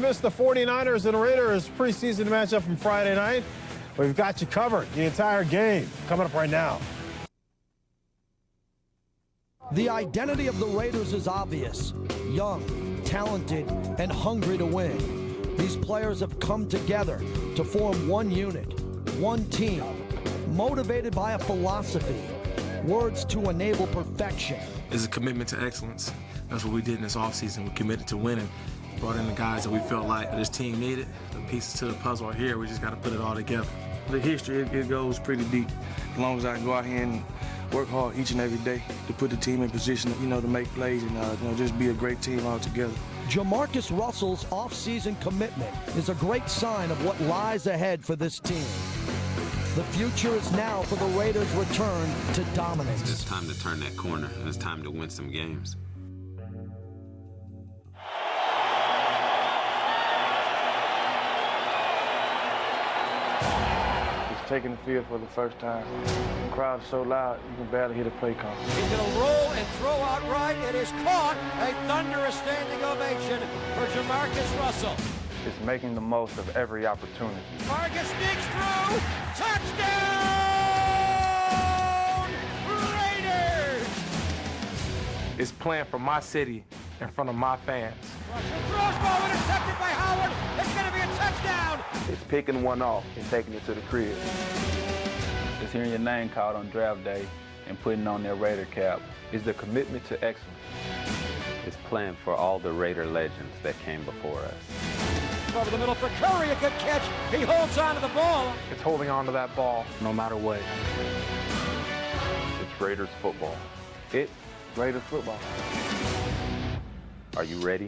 missed the 49ers and Raiders preseason matchup from Friday night, we've got you covered the entire game. Coming up right now. The identity of the Raiders is obvious. Young, talented, and hungry to win. These players have come together to form one unit, one team, motivated by a philosophy, words to enable perfection. It's a commitment to excellence. That's what we did in this offseason. We committed to winning. Brought in the guys that we felt like this team needed. The pieces to the puzzle are here. We just got to put it all together. The history, it goes pretty deep. As long as I can go out here and work hard each and every day to put the team in position, to make plays and, just be a great team all together. Jamarcus Russell's offseason commitment is a great sign of what lies ahead for this team. The future is now for the Raiders' return to dominance. It's time to turn that corner, and it's time to win some games. Taking the field for the first time. The crowd is so loud, you can barely hear the play call. He's going to roll and throw out right. It is caught. A thunderous standing ovation for Jamarcus Russell. It's making the most of every opportunity. Marcus sneaks through. Touchdown! Raiders! It's playing for my city in front of my fans. Russell throws, ball intercepted by Howard. It's going to be a touchdown. It's picking one off and taking it to the crib. It's hearing your name called on draft day and putting on their Raider cap. It's the commitment to excellence. It's playing for all the Raider legends that came before us. Over the middle for Curry, a good catch. He holds on to the ball. It's holding on to that ball no matter what. It's Raiders football. It's Raiders football. Are you ready?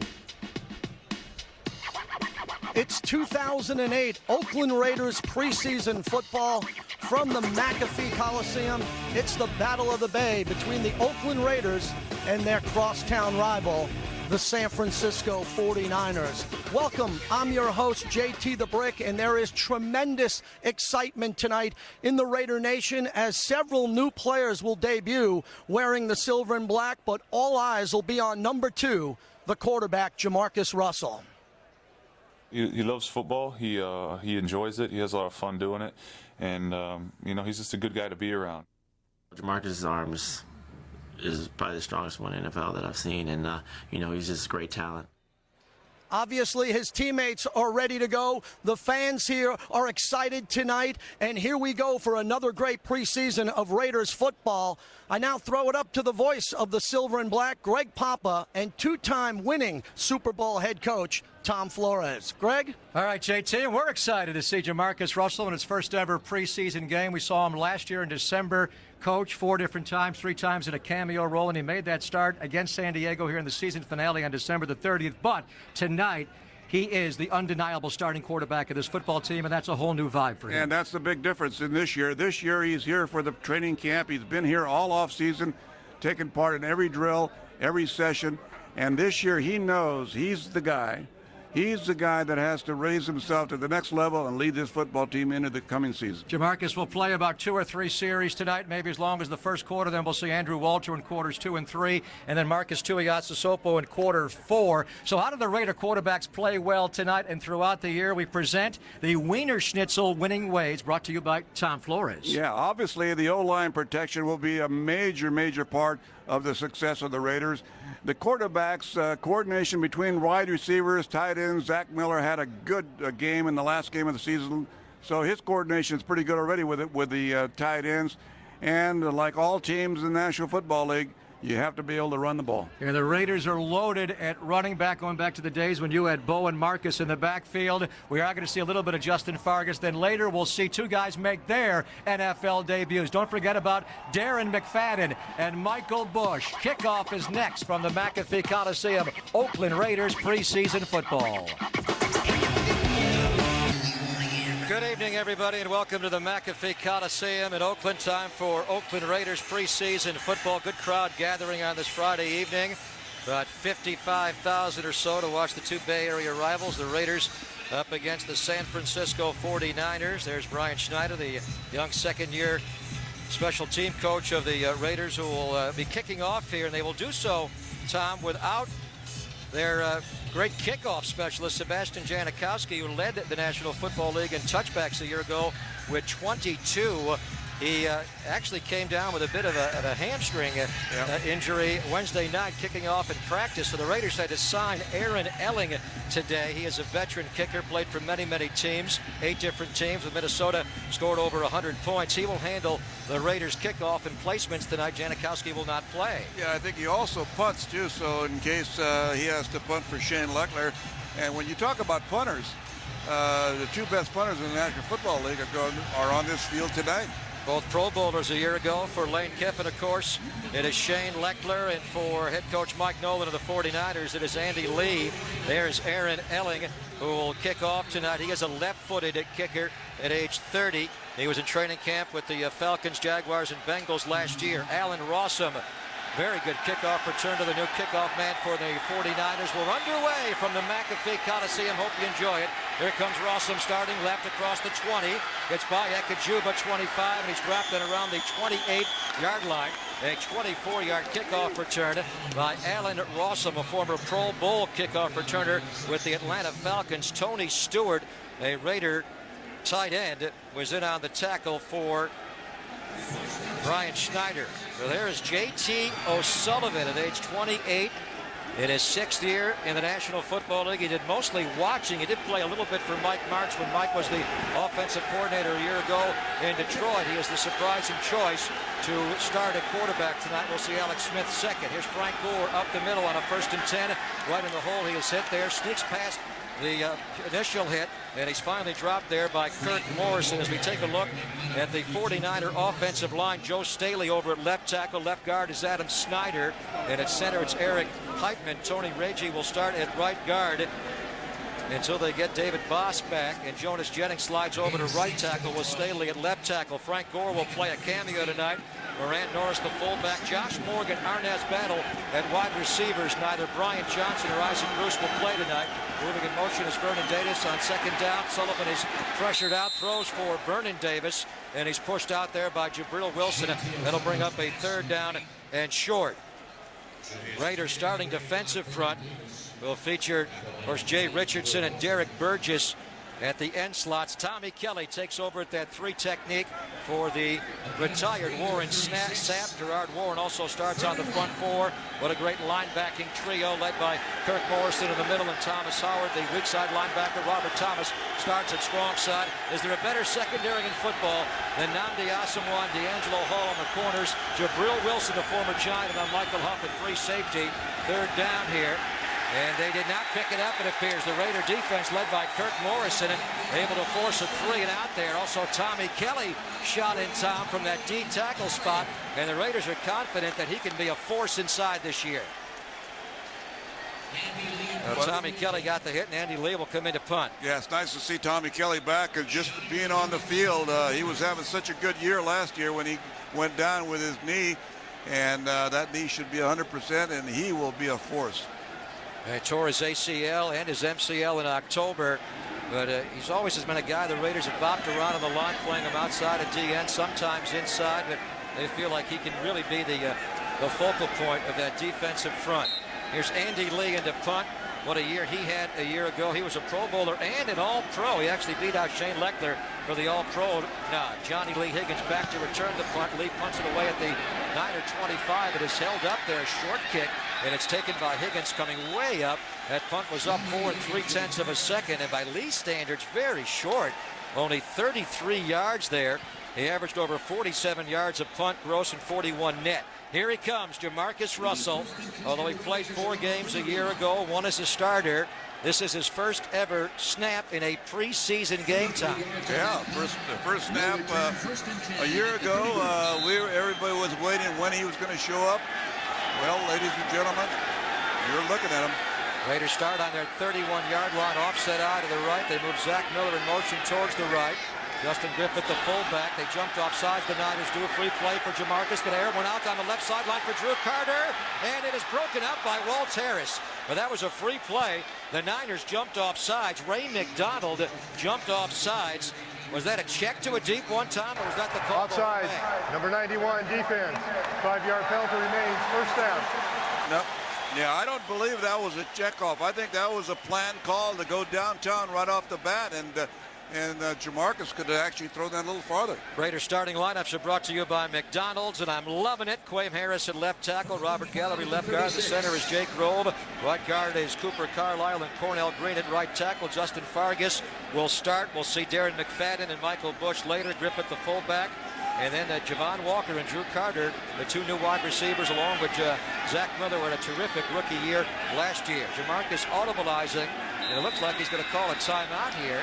It's 2008 Oakland Raiders preseason football from the McAfee Coliseum. It's the Battle of the Bay between the Oakland Raiders and their crosstown rival, the San Francisco 49ers. Welcome, I'm your host, JT the Brick, and there is tremendous excitement tonight in the Raider Nation as several new players will debut wearing the silver and black, but all eyes will be on number 2, the quarterback, Jamarcus Russell. He loves football. He enjoys it. He has a lot of fun doing it, and he's just a good guy to be around. Jamarcus' arm is probably the strongest one in the NFL that I've seen, and he's just great talent. Obviously, his teammates are ready to go. The fans here are excited tonight, and here we go for another great preseason of Raiders football. I now throw it up to the voice of the silver and black, Greg Papa, and two-time winning Super Bowl head coach, Tom Flores. Greg? All right, JT, and we're excited to see Jamarcus Russell in his first ever preseason game. We saw him last year in December, coach 4 different times, 3 times in a cameo role, and he made that start against San Diego here in the season finale on December the 30th. But tonight, he is the undeniable starting quarterback of this football team, and that's a whole new vibe for him. And that's the big difference in this year. This year, he's here for the training camp. He's been here all offseason, taking part in every drill, every session. And this year, he knows he's the guy. He's the guy that has to raise himself to the next level and lead this football team into the coming season. Jamarcus will play about 2 or 3 series tonight, maybe as long as the first quarter. Then we'll see Andrew Walter in quarters 2 and 3, and then Marcus Tuiasosopo in quarter 4. So how do the Raider quarterbacks play well tonight and throughout the year? We present the Wiener Schnitzel winning ways, brought to you by Tom Flores. Yeah, obviously the O-line protection will be a major part of the success of the Raiders. The quarterbacks, coordination between wide receivers, tight ends. Zach Miller had a good game in the last game of the season, so his coordination is pretty good already with the tight ends. And like all teams in the National Football League, you have to be able to run the ball. Yeah, the Raiders are loaded at running back, going back to the days when you had Bo and Marcus in the backfield. We are going to see a little bit of Justin Fargas. Then later we'll see 2 guys make their NFL debuts. Don't forget about Darren McFadden and Michael Bush. Kickoff is next from the McAfee Coliseum. Oakland Raiders preseason football. Good evening, everybody, and welcome to the McAfee Coliseum in Oakland. Time for Oakland Raiders preseason football. Good crowd gathering on this Friday evening. About 55,000 or so to watch the 2 Bay Area rivals, the Raiders up against the San Francisco 49ers. There's Brian Schneider, the young second-year special team coach of the Raiders, who will be kicking off here, and they will do so, Tom, without their great kickoff specialist, Sebastian Janikowski, who led the National Football League in touchbacks a year ago with 22. He actually came down with a bit of a hamstring injury Wednesday night, kicking off in practice. So the Raiders had to sign Aaron Elling today. He is a veteran kicker, played for many, many teams, 8 different teams. With Minnesota, scored over 100 points. He will handle the Raiders' kickoff and placements tonight. Janikowski will not play. Yeah, I think he also punts too, so in case he has to punt for Shane Leckler. And when you talk about punters, the 2 best punters in the National Football League are on this field tonight. Both Pro Bowlers a year ago. For Lane Kiffin, of course, it is Shane Leckler, and for head coach Mike Nolan of the 49ers, it is Andy Lee. There's Aaron Elling, who will kick off tonight. He is a left-footed kicker at age 30. He was in training camp with the Falcons, Jaguars, and Bengals last year. Alan Rossum, very good kickoff return to the new kickoff man for the 49ers. We're underway from the McAfee Coliseum. Hope you enjoy it. Here comes Rossum starting left across the 20. Gets by Ekajuba, 25, and he's dropped in around the 28-yard line. A 24-yard kickoff return by Alan Rossum, a former Pro Bowl kickoff returner with the Atlanta Falcons. Tony Stewart, a Raider tight end, was in on the tackle for Brian Schneider. So there is J.T. O'Sullivan at age 28. In his 6th year in the National Football League, he did mostly watching. He did play a little bit for Mike Martz when Mike was the offensive coordinator a year ago in Detroit. He is the surprising choice to start at quarterback tonight. We'll see Alex Smith second. Here's Frank Gore up the middle on a 1st and 10. Right in the hole. He is hit there. Sneaks past the initial hit, and he's finally dropped there by Kirk Morrison. As we take a look at the 49er offensive line, Joe Staley over at left tackle. Left guard is Adam Snyder, and at center it's Eric Heitman. Tony Reggie will start at right guard until they get David Boss back, and Jonas Jennings slides over to right tackle with Staley at left tackle. Frank Gore will play a cameo tonight. Morant Norris, the fullback. Josh Morgan, Arnaz Battle at wide receivers. Neither Brian Johnson or Isaac Bruce will play tonight. Moving in motion is Vernon Davis on 2nd down. Sullivan is pressured out, throws for Vernon Davis, and he's pushed out there by Jabril Wilson. That'll bring up a 3rd down and short. Raiders starting defensive front will feature, of course, Jay Richardson and Derek Burgess at the end slots. Tommy Kelly takes over at that 3 technique for the retired Warren Sapp. Gerard Warren also starts on the front 4. What a great linebacking trio led by Kirk Morrison in the middle and Thomas Howard, the weak side linebacker. Robert Thomas starts at strong side. Is there a better secondary in football than Nnamdi Asomugha, D'Angelo Hall on the corners, Jabril Wilson, the former Giant, and Michael Huff at free safety. 3rd down here. And they did not pick it up, it appears. The Raider defense led by Kirk Morrison, able to force a 3 and out there. Also Tommy Kelly shot in time from that D tackle spot, and the Raiders are confident that he can be a force inside this year. Tommy Kelly got the hit, and Andy Lee will come in to punt. Yeah, it's nice to see Tommy Kelly back and just being on the field. He was having such a good year last year when he went down with his knee, and that knee should be 100%, and he will be a force. He tore his ACL and his MCL in October, but he's always been a guy the Raiders have bopped around on the line, playing him outside of DN, sometimes inside, but they feel like he can really be the focal point of that defensive front. Here's Andy Lee into punt. What a year he had a year ago. He was a Pro Bowler and an All-Pro. He actually beat out Shane Leckler for the All-Pro. Now, Johnny Lee Higgins back to return the punt. Lee punts it away at the Niner 25. It is held up there, a short kick, and it's taken by Higgins coming way up. That punt was up 4 3/10 of a second, and by Lee standards, very short. Only 33 yards there. He averaged over 47 yards of punt gross and 41 net. Here he comes, Jamarcus Russell. Although he played 4 games a year ago, 1 as a starter, this is his first ever snap in a preseason game time. Yeah, first snap a year ago. Everybody was waiting when he was going to show up. Well, ladies and gentlemen, you're looking at him. Raiders start on their 31-yard line, offset eye to the right. They move Zach Miller in motion towards the right. Justin Griffith, the fullback. They jumped offsides. The Niners do a free play for Jamarcus. But air went out on the left sideline for Drew Carter. And it is broken up by Walt Harris. But that was a free play. The Niners jumped offsides. Ray McDonald jumped offsides. Was that a check to a deep one time, or was that the call? Offside. Number 91, defense. 5-yard penalty remains. First down. Nope. Yeah, I don't believe that was a checkoff. I think that was a planned call to go downtown right off the bat, and Jamarcus could actually throw that a little farther. Raiders starting lineups are brought to you by McDonald's, and I'm loving it. Quaim Harris at left tackle, Robert Gallery left guard. The center is Jake Grove. Right guard is Cooper Carlisle and Cornell Green at right tackle. Justin Fargas will start. We'll see Darren McFadden and Michael Bush later. Griffith the fullback. And then Javon Walker and Drew Carter, the two new wide receivers, along with Zach Miller, had a terrific rookie year last year. Jamarcus audibleizing, and it looks like he's going to call a timeout here.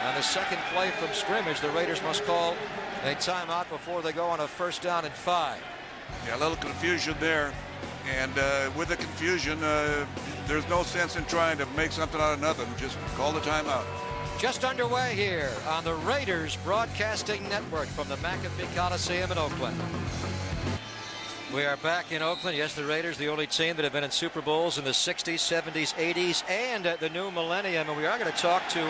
On the second play from scrimmage, the Raiders must call a timeout before they go on a 1st down and 5. Yeah, a little confusion there. And with the confusion, there's no sense in trying to make something out of nothing. Just call the timeout. Just underway here on the Raiders Broadcasting Network from the McAfee Coliseum in Oakland. We are back in Oakland. Yes, the Raiders, the only team that have been in Super Bowls in the 60s, 70s, 80s, and the new millennium. And we are going to talk to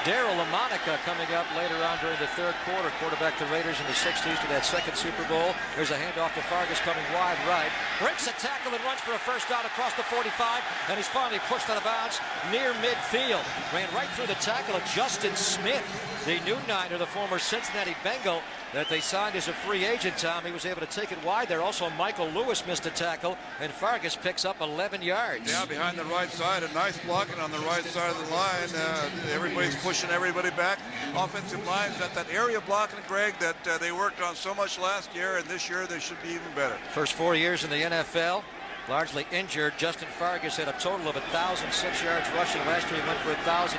Darryl LaMonica coming up later on during the third quarter. Quarterback the Raiders in the 60s to that second Super Bowl. There's a handoff to Fargas coming wide right. Breaks a tackle and runs for a 1st down across the 45. And he's finally pushed out of bounds near midfield. Ran right through the tackle of Justin Smith, the new Niner, the former Cincinnati Bengal that they signed as a free agent. Tom, he was able to take it wide there. Also, Michael Lewis missed a tackle, and Fargas picks up 11 yards. Yeah, behind the right side, a nice blocking on the right side of the line. Everybody's pushing everybody back. Offensive lines, that area blocking, Greg, that they worked on so much last year, and this year they should be even better. First 4 years in the NFL. Largely injured. Justin Fargas had a total of 1,006 yards rushing. Last year he went for 1,009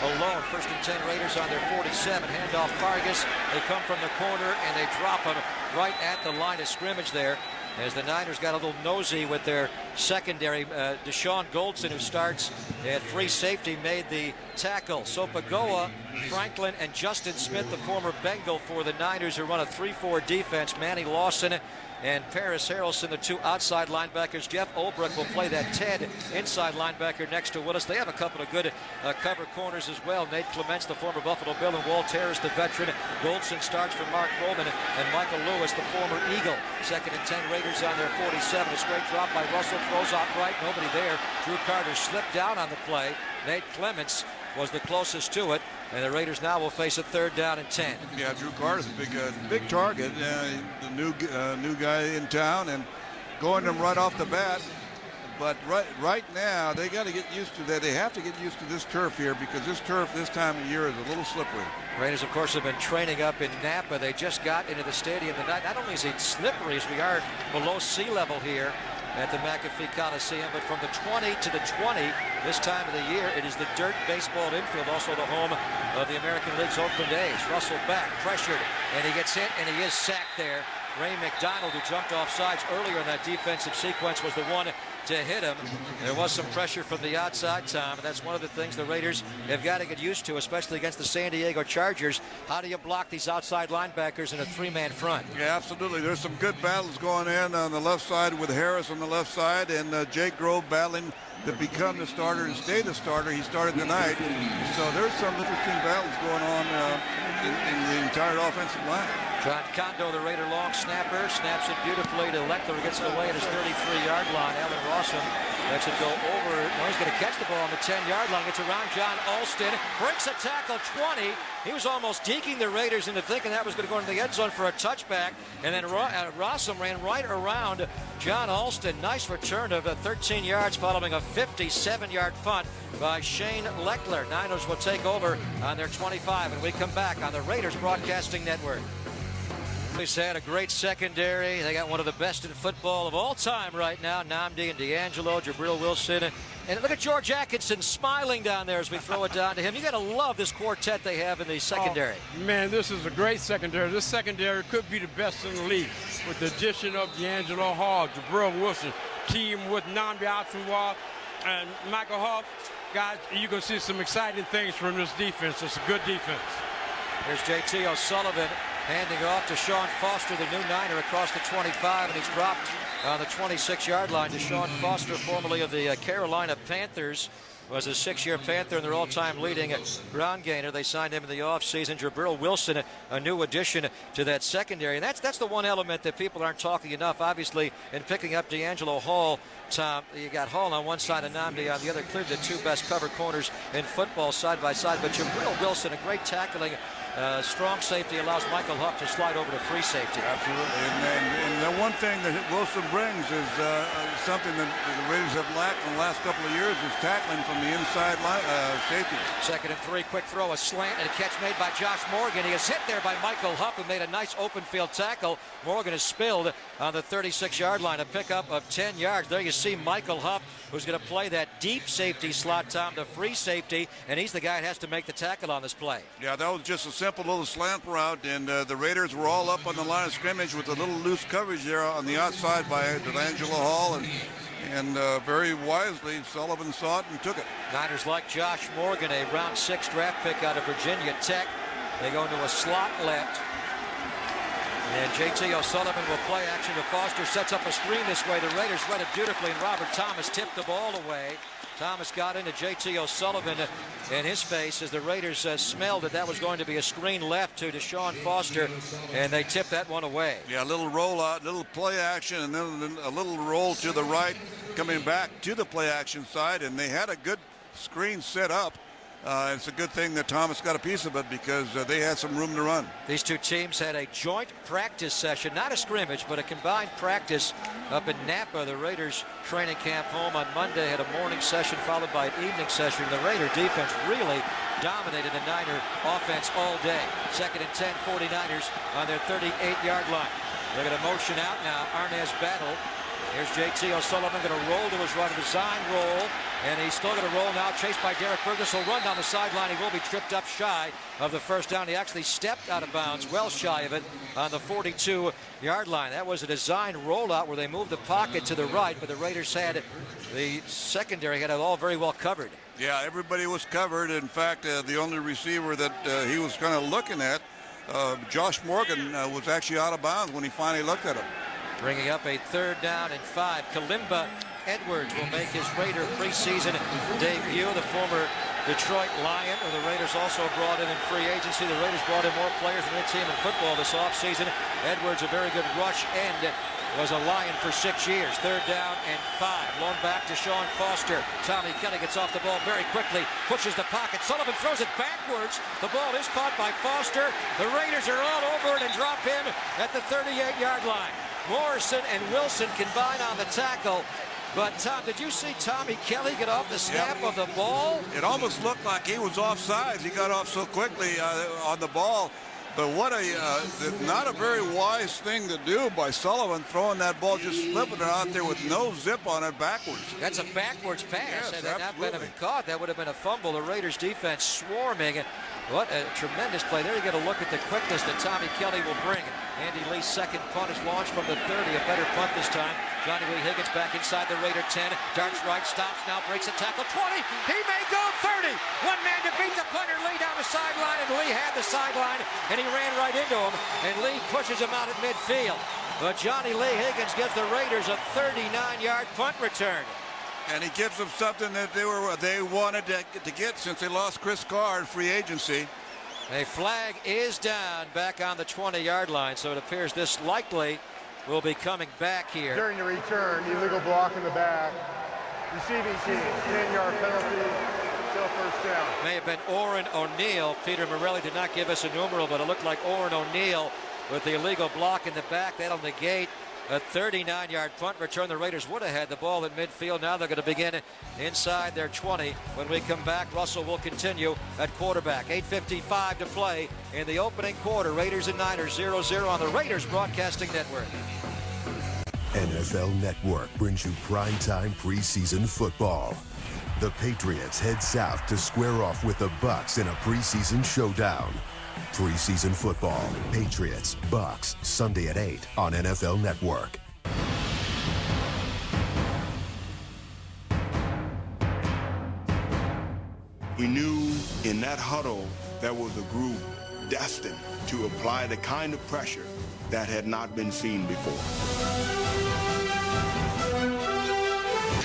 alone. 1st and 10 Raiders on their 47. Handoff Fargas. They come from the corner and they drop him right at the line of scrimmage there. As the Niners got a little nosy with their secondary. Deshaun Goldson, who starts at free safety, made the tackle. So Pagoa, Franklin, and Justin Smith, the former Bengal for the Niners, who run a 3-4 defense. Manny Lawson and Paris Harrelson, the two outside linebackers. Jeff Ulbrich will play that Ted inside linebacker next to Willis. They have a couple of good cover corners as well. Nate Clements, the former Buffalo Bill, and Walt Harris, the veteran. Goldson starts for Mark Roman, and Michael Lewis, the former Eagle. 2nd and 10 Raiders on their 47. A straight drop by Russell, throws out right, nobody there. Drew Carter slipped down on the play. Nate Clements was the closest to it, and the Raiders now will face a 3rd down and 10. Yeah, Drew Carter's a big target, the new guy in town, and going to him right off the bat. But right now they got to get used to that. They have to get used to this turf here, because this turf this time of year is a little slippery. Raiders, of course, have been training up in Napa. They just got into the stadium tonight. Not only is it slippery as we are below sea level here at the McAfee Coliseum, but from the 20 to the 20 this time of the year, it is the dirt baseball infield, also the home of the American League's Oakland A's. Russell back, pressured, and he gets hit, and he is sacked there. Ray McDonald, who jumped off sides earlier in that defensive sequence, was the one to hit him. There was some pressure from the outside, Tom, and that's one of the things the Raiders have got to get used to, especially against the San Diego Chargers. How do you block these outside linebackers in a 3-man front? Yeah, absolutely. There's some good battles going in on the left side with Harris on the left side, and Jake Grove battling to become the starter and stay the starter. He started tonight. So there's some interesting battles going on in the entire offensive line. John Kondo, the Raider long snapper, snaps it beautifully to Leckler, who gets it away at his 33-yard line. Alan Rossum lets it go over. No, he's going to catch the ball on the 10-yard line. It's around John Alston. Breaks a tackle, 20. He was almost deking the Raiders into thinking that was going to go into the end zone for a touchback. And then Rossum ran right around John Alston. Nice return of 13 yards following a 57-yard punt by Shane Leckler. Niners will take over on their 25, and we come back on the Raiders Broadcasting Network. They had a great secondary. They got one of the best in football of all time right now. Nnamdi and D'Angelo, Jabril Wilson. And look at George Atkinson smiling down there as we throw it down to him. You got to love this quartet they have in the secondary. Oh, man, this is a great secondary. This secondary could be the best in the league with the addition of D'Angelo Hall, Jabril Wilson, team with Nnamdi Asomugha and Michael Huff. Guys, you can see some exciting things from this defense. It's a good defense. Here's J.T. O'Sullivan handing off to Sean Foster, the new Niner, across the 25, and he's dropped on the 26-yard line to Sean Foster, formerly of the Carolina Panthers. was a 6-year Panther and their all-time leading ground gainer. They signed him in the offseason. Jabril Wilson, a new addition to that secondary. And that's the one element that people aren't talking enough. Obviously, in picking up D'Angelo Hall, Tom, you got Hall on one side and Nnamdi on the other. Clearly the two best cover corners in football side by side. But Jabril Wilson, a great tackling strong safety, allows Michael Huff to slide over to free safety. Absolutely. And the one thing that Wilson brings is something that the Raiders have lacked in the last couple of years is tackling from the inside safety. 2nd and 3, quick throw, a slant, and a catch made by Josh Morgan. He is hit there by Michael Huff, who made a nice open field tackle. Morgan is spilled on the 36-yard line, a pickup of 10 yards. There you see Michael Huff, who's going to play that deep safety slot, Tom, to free safety, and he's the guy that has to make the tackle on this play. Yeah, that was just a simple little slant route, and the Raiders were all up on the line of scrimmage with a little loose coverage there on the outside by D'Angelo Hall, and very wisely Sullivan saw it and took it. Niners like Josh Morgan, a round 6 draft pick out of Virginia Tech. They go into a slot left. And J.T. O'Sullivan will play action to Foster, sets up a screen this way. The Raiders read it beautifully, and Robert Thomas tipped the ball away. Thomas got into J.T. O'Sullivan in his face as the Raiders smelled that was going to be a screen left to Deshaun Foster, and they tipped that one away. Yeah, a little rollout, little play action, and then a little roll to the right, coming back to the play action side, and they had a good screen set up. It's a good thing that Thomas got a piece of it because they had some room to run. These two teams had a joint practice session, not a scrimmage, but a combined practice up in Napa. The Raiders training camp home on Monday had a morning session followed by an evening session. The Raider defense really dominated the Niner offense all day. 2nd and 10, 49ers on their 38-yard line. They're going to motion out now. Arnaz Battle. Here's J.T. O'Sullivan going to roll to his right, a design roll, and he's still going to roll now, chased by Derek Burgess. He'll run down the sideline. He will be tripped up shy of the first down. He actually stepped out of bounds, well shy of it, on the 42-yard line. That was a design rollout where they moved the pocket to the right, but the Raiders had the secondary had it all very well covered. Yeah, everybody was covered. In fact, the only receiver that he was kind of looking at, Josh Morgan, was actually out of bounds when he finally looked at him. Bringing up a 3rd down and 5. Kalimba Edwards will make his Raider preseason debut. The former Detroit Lion, who the Raiders also brought in free agency. The Raiders brought in more players than any team in football this offseason. Edwards, a very good rush end, was a Lion for 6 years. 3rd down and 5. Loan back to Sean Foster. Tommy Kelly gets off the ball very quickly, pushes the pocket. Sullivan throws it backwards. The ball is caught by Foster. The Raiders are all over it and drop him at the 38-yard line. Morrison and Wilson combine on the tackle. But, Tom, did you see Tommy Kelly get off the snap of the ball? It almost looked like he was offside. He got off so quickly on the ball. But what not a very wise thing to do by Sullivan, throwing that ball, just slipping it out there with no zip on it backwards. That's a backwards pass. Yes, Had that not been caught, that would have been a fumble. The Raiders defense swarming. What a tremendous play. There you get a look at the quickness that Tommy Kelly will bring. Andy Lee's 2nd punt is launched from the 30. A better punt this time. Johnny Lee Higgins back inside the Raider 10. Darts right, stops now, breaks a tackle. 20. He may go 30. One man to beat the punter. Lee down the sideline, and Lee had the sideline, and he ran right into him. And Lee pushes him out at midfield. But Johnny Lee Higgins gives the Raiders a 39-yard punt return. And he gives them something that they wanted to get since they lost Chris Carr in free agency. A flag is down back on the 20-yard line, so it appears this likely will be coming back here. During the return, illegal block in the back. Receiving team, 10-yard penalty, still 1st down. May have been Orrin O'Neal. Peter Morelli did not give us a numeral, but it looked like Orrin O'Neal with the illegal block in the back. That'll negate a 39-yard punt return. The Raiders would have had the ball at midfield. Now they're going to begin inside their 20. When we come back, Russell will continue at quarterback. 8:55 to play in the opening quarter. Raiders and Niners 0-0 on the Raiders Broadcasting Network. NFL Network brings you primetime preseason football. The Patriots head south to square off with the Bucs in a preseason showdown. Preseason football, Patriots, Bucs, Sunday at 8 on NFL Network. We knew in that huddle there was a group destined to apply the kind of pressure that had not been seen before.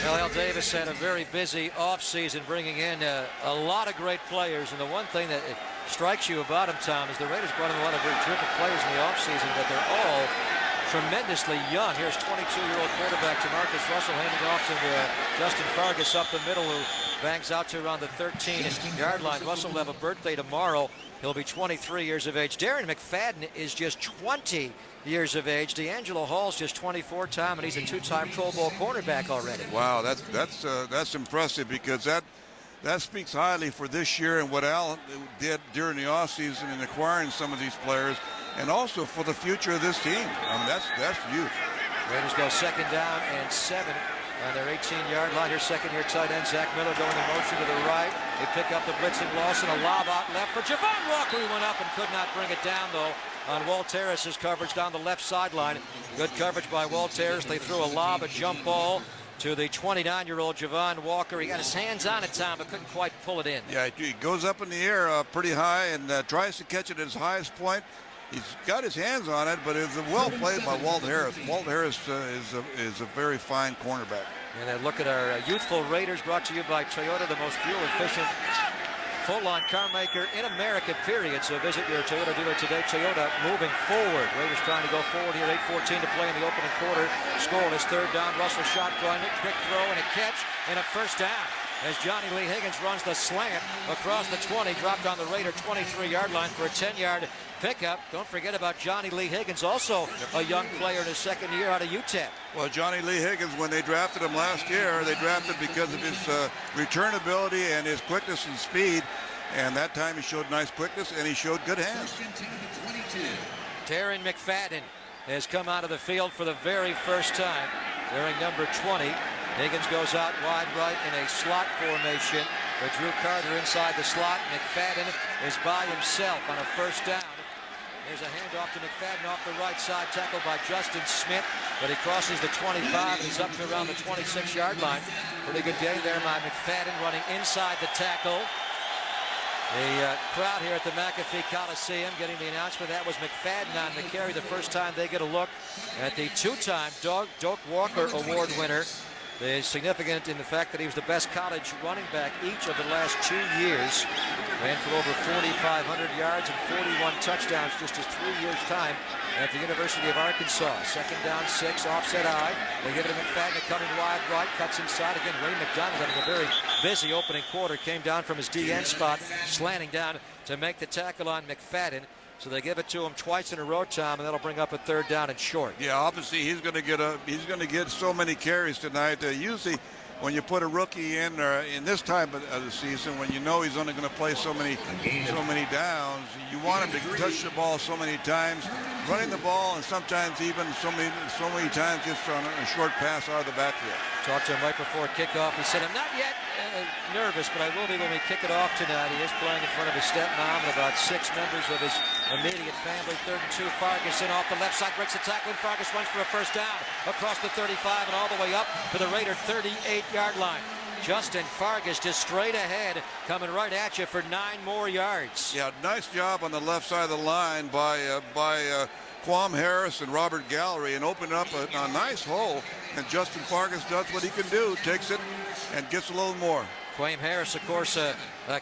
Well, Al Davis had a very busy offseason, bringing in a lot of great players. And the one thing that strikes you about him, Tom, is the Raiders brought in a lot of very terrific players in the offseason, but they're all tremendously young. Here's 22-year-old quarterback Jamarcus Russell handing off to Justin Fargas up the middle, who bangs out to around the 13-yard line. Russell will have a birthday tomorrow. He'll be 23 years of age. Darren McFadden is just 20 years of age. D'Angelo Hall's just 24, Tom, and he's a two-time Pro Bowl cornerback already. Wow, that's impressive, because that speaks highly for this year and what Al did during the offseason in acquiring some of these players, and also for the future of this team. I mean, that's huge. Raiders go 2nd down and 7 on their 18-yard line. Here's second-year tight end Zach Miller going in motion to the right. They pick up the blitzing Lawson. A lob out left for Javon Walker. He went up and could not bring it down, though, on Walt Harris's coverage down the left sideline. Good coverage by Walt Harris. They threw a lob, a jump ball to the 29-year-old Javon Walker. He got his hands on it, Tom, but couldn't quite pull it in. Yeah, he goes up in the air pretty high and tries to catch it at his highest point. He's got his hands on it, but it's well played by Walt Harris. Walt Harris is a very fine cornerback. And a look at our youthful Raiders, brought to you by Toyota, the most fuel-efficient full-on car maker in America, period. So visit your Toyota dealer today. Toyota moving forward. Raiders trying to go forward here. 8:14 to play in the opening quarter. Scoreless, 3rd down. Russell shotgun, quick throw and a catch and a first down, as Johnny Lee Higgins runs the slant across the 20, dropped on the Raider 23-yard line for a 10-yard pickup. Don't forget about Johnny Lee Higgins, also a young player in his 2nd year out of UTEP. Well, Johnny Lee Higgins, when they drafted him last year, they drafted because of his return ability and his quickness and speed. And that time he showed nice quickness and he showed good hands. Darren McFadden has come out of the field for the very first time, wearing number 20. Higgins goes out wide right in a slot formation, with Drew Carter inside the slot. McFadden is by himself on a first down. There's a handoff to McFadden off the right side, tackled by Justin Smith, but he crosses the 25 and he's up to around the 26-yard line. Pretty good game there by McFadden, running inside the tackle. The crowd here at the McAfee Coliseum getting the announcement. That was McFadden on the carry, the first time they get a look at the two-time Doak Walker Award winner. Is significant in the fact that he was the best college running back each of the last 2 years. Ran for over 4,500 yards and 41 touchdowns just his 3 years' time at the University of Arkansas. 2nd down, 6, offset eye. They give it to McFadden coming wide right, cuts inside again. Ray McDonald having a very busy opening quarter. Came down from his DN spot, slanting down to make the tackle on McFadden. So they give it to him twice in a row, Tom, and that'll bring up a 3rd down and short. Yeah, obviously he's going to get so many carries tonight. Usually, when you put a rookie in this time of the season, when you know he's only going to play so many downs, you want him to touch the ball so many times, running the ball, and sometimes even so many times just on a short pass out of the backfield. Talked to him right before kickoff. He said, "I'm not yet nervous, but I will be when we kick it off tonight." He is playing in front of his stepmom and about 6 members of his immediate family. 3rd and 2, Fargas in off the left side, breaks the tackle, and Fargas runs for a first down across the 35 and all the way up to the Raider 38-yard line. Justin Fargas just straight ahead, coming right at you for 9 more yards. Yeah, nice job on the left side of the line by Quam Harris and Robert Gallery, and opened up a nice hole. And Justin Fargas does what he can do, takes it and gets a little more. Quam Harris, of course, a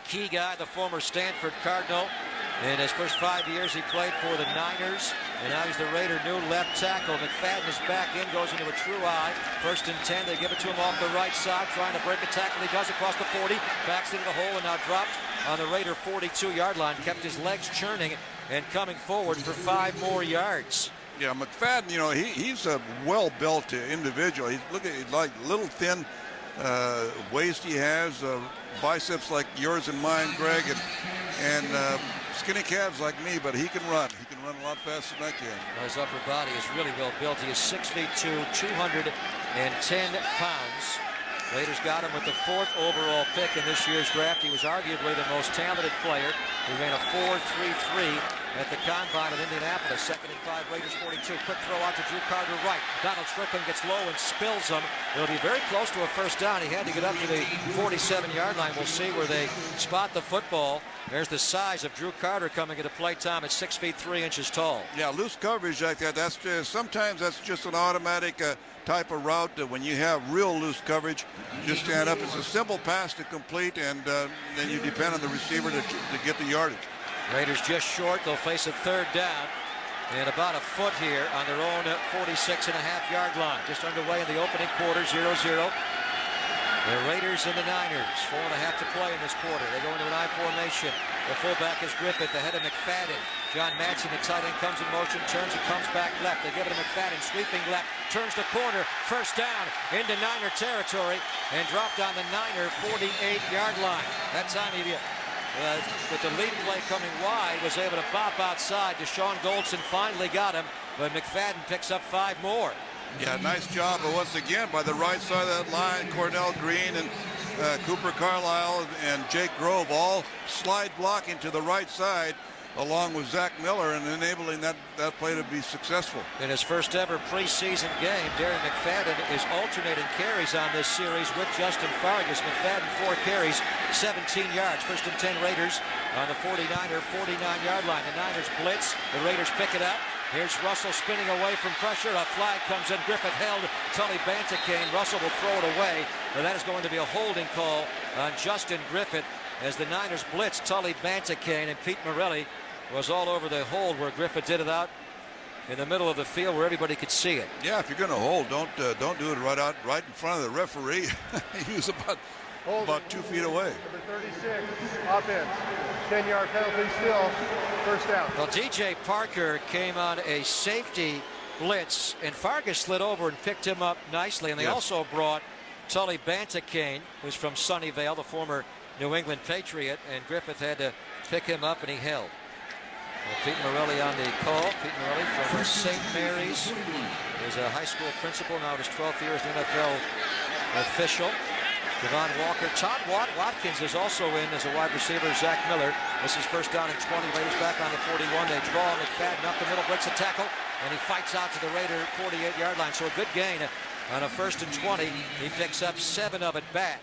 key guy, the former Stanford Cardinal. In his first 5 years, he played for the Niners, and now he's the Raider new left tackle. McFadden is back in, goes into a true eye. 1st and 10, they give it to him off the right side, trying to break a tackle. He does across the 40, backs into the hole, and now dropped on the Raider 42-yard line. Kept his legs churning and coming forward for 5 more yards. Yeah, McFadden, you know, he's a well-built individual. He's like little thin waist he has, biceps like yours and mine, Greg, and skinny calves like me, but he can run. He can run a lot faster than I can. His upper body is really well built. He is 6'2", 210 pounds. Raiders got him with the 4th overall pick in this year's draft. He was arguably the most talented player. He ran a 4.33 at the Combine in Indianapolis. 2nd and 5, Raiders 42. Quick throw out to Drew Carter right. Donald Strickland gets low and spills them. It'll be very close to a first down. He had to get up to the 47-yard line. We'll see where they spot the football. There's the size of Drew Carter coming into play time at 6 feet 3 inches tall. Yeah, loose coverage like that. That's just, sometimes that's just an automatic type of route. That when you have real loose coverage, you just stand up. It's a simple pass to complete, and then you depend on the receiver to get the yardage. Raiders just short. They'll face a 3rd down and about a foot here on their own 46.5-yard line. Just underway in the opening quarter, 0-0. The Raiders and the Niners, 4.5 to play in this quarter. They go into an I formation. The fullback is Griffith, ahead of McFadden. John Madsen, the tight end, comes in motion, turns and comes back left. They give it to McFadden, sweeping left, turns the corner, first down into Niner territory, and dropped on the Niner 48-yard line. That time he, with the lead play coming wide, was able to bop outside. Deshaun Goldson finally got him, but McFadden picks up 5 more. Yeah, nice job, but once again, by the right side of that line, Cornell Green and Cooper Carlisle and Jake Grove all slide blocking to the right side, along with Zach Miller, and enabling that play to be successful. In his first ever preseason game, Darren McFadden is alternating carries on this series with Justin Fargas. McFadden 4 carries, 17 yards. 1st and 10 Raiders on the 49er, 49-yard line. The Niners blitz. The Raiders pick it up. Here's Russell spinning away from pressure. A flag comes in. Griffith held. Tully Bantacane. Russell will throw it away. But that is going to be a holding call on Justin Griffith as the Niners blitz Tully Bantacane, and Pete Morelli was all over the hold where Griffith did it out in the middle of the field where everybody could see it. Yeah, if you're going to hold, don't do it right in front of the referee. He was about 2 feet away. Number 36, offense. 10-yard penalty still. First down. Well, DJ Parker came on a safety blitz, and Fargas slid over and picked him up nicely. And they also brought Tully Bantacane, who's from Sunnyvale, the former New England Patriot, and Griffith had to pick him up, and he held. Well, Pete Morelli on the call. Pete Morelli from St. Mary's is a high school principal, now his 12th year as an NFL official. Devon Walker. Todd Watkins is also in as a wide receiver. Zach Miller. This is first down and 20. Raiders back on the 41. They draw McFadden up the middle, breaks a tackle, and he fights out to the Raider 48-yard line. So a good gain on a 1st and 20. He picks up 7 of it back.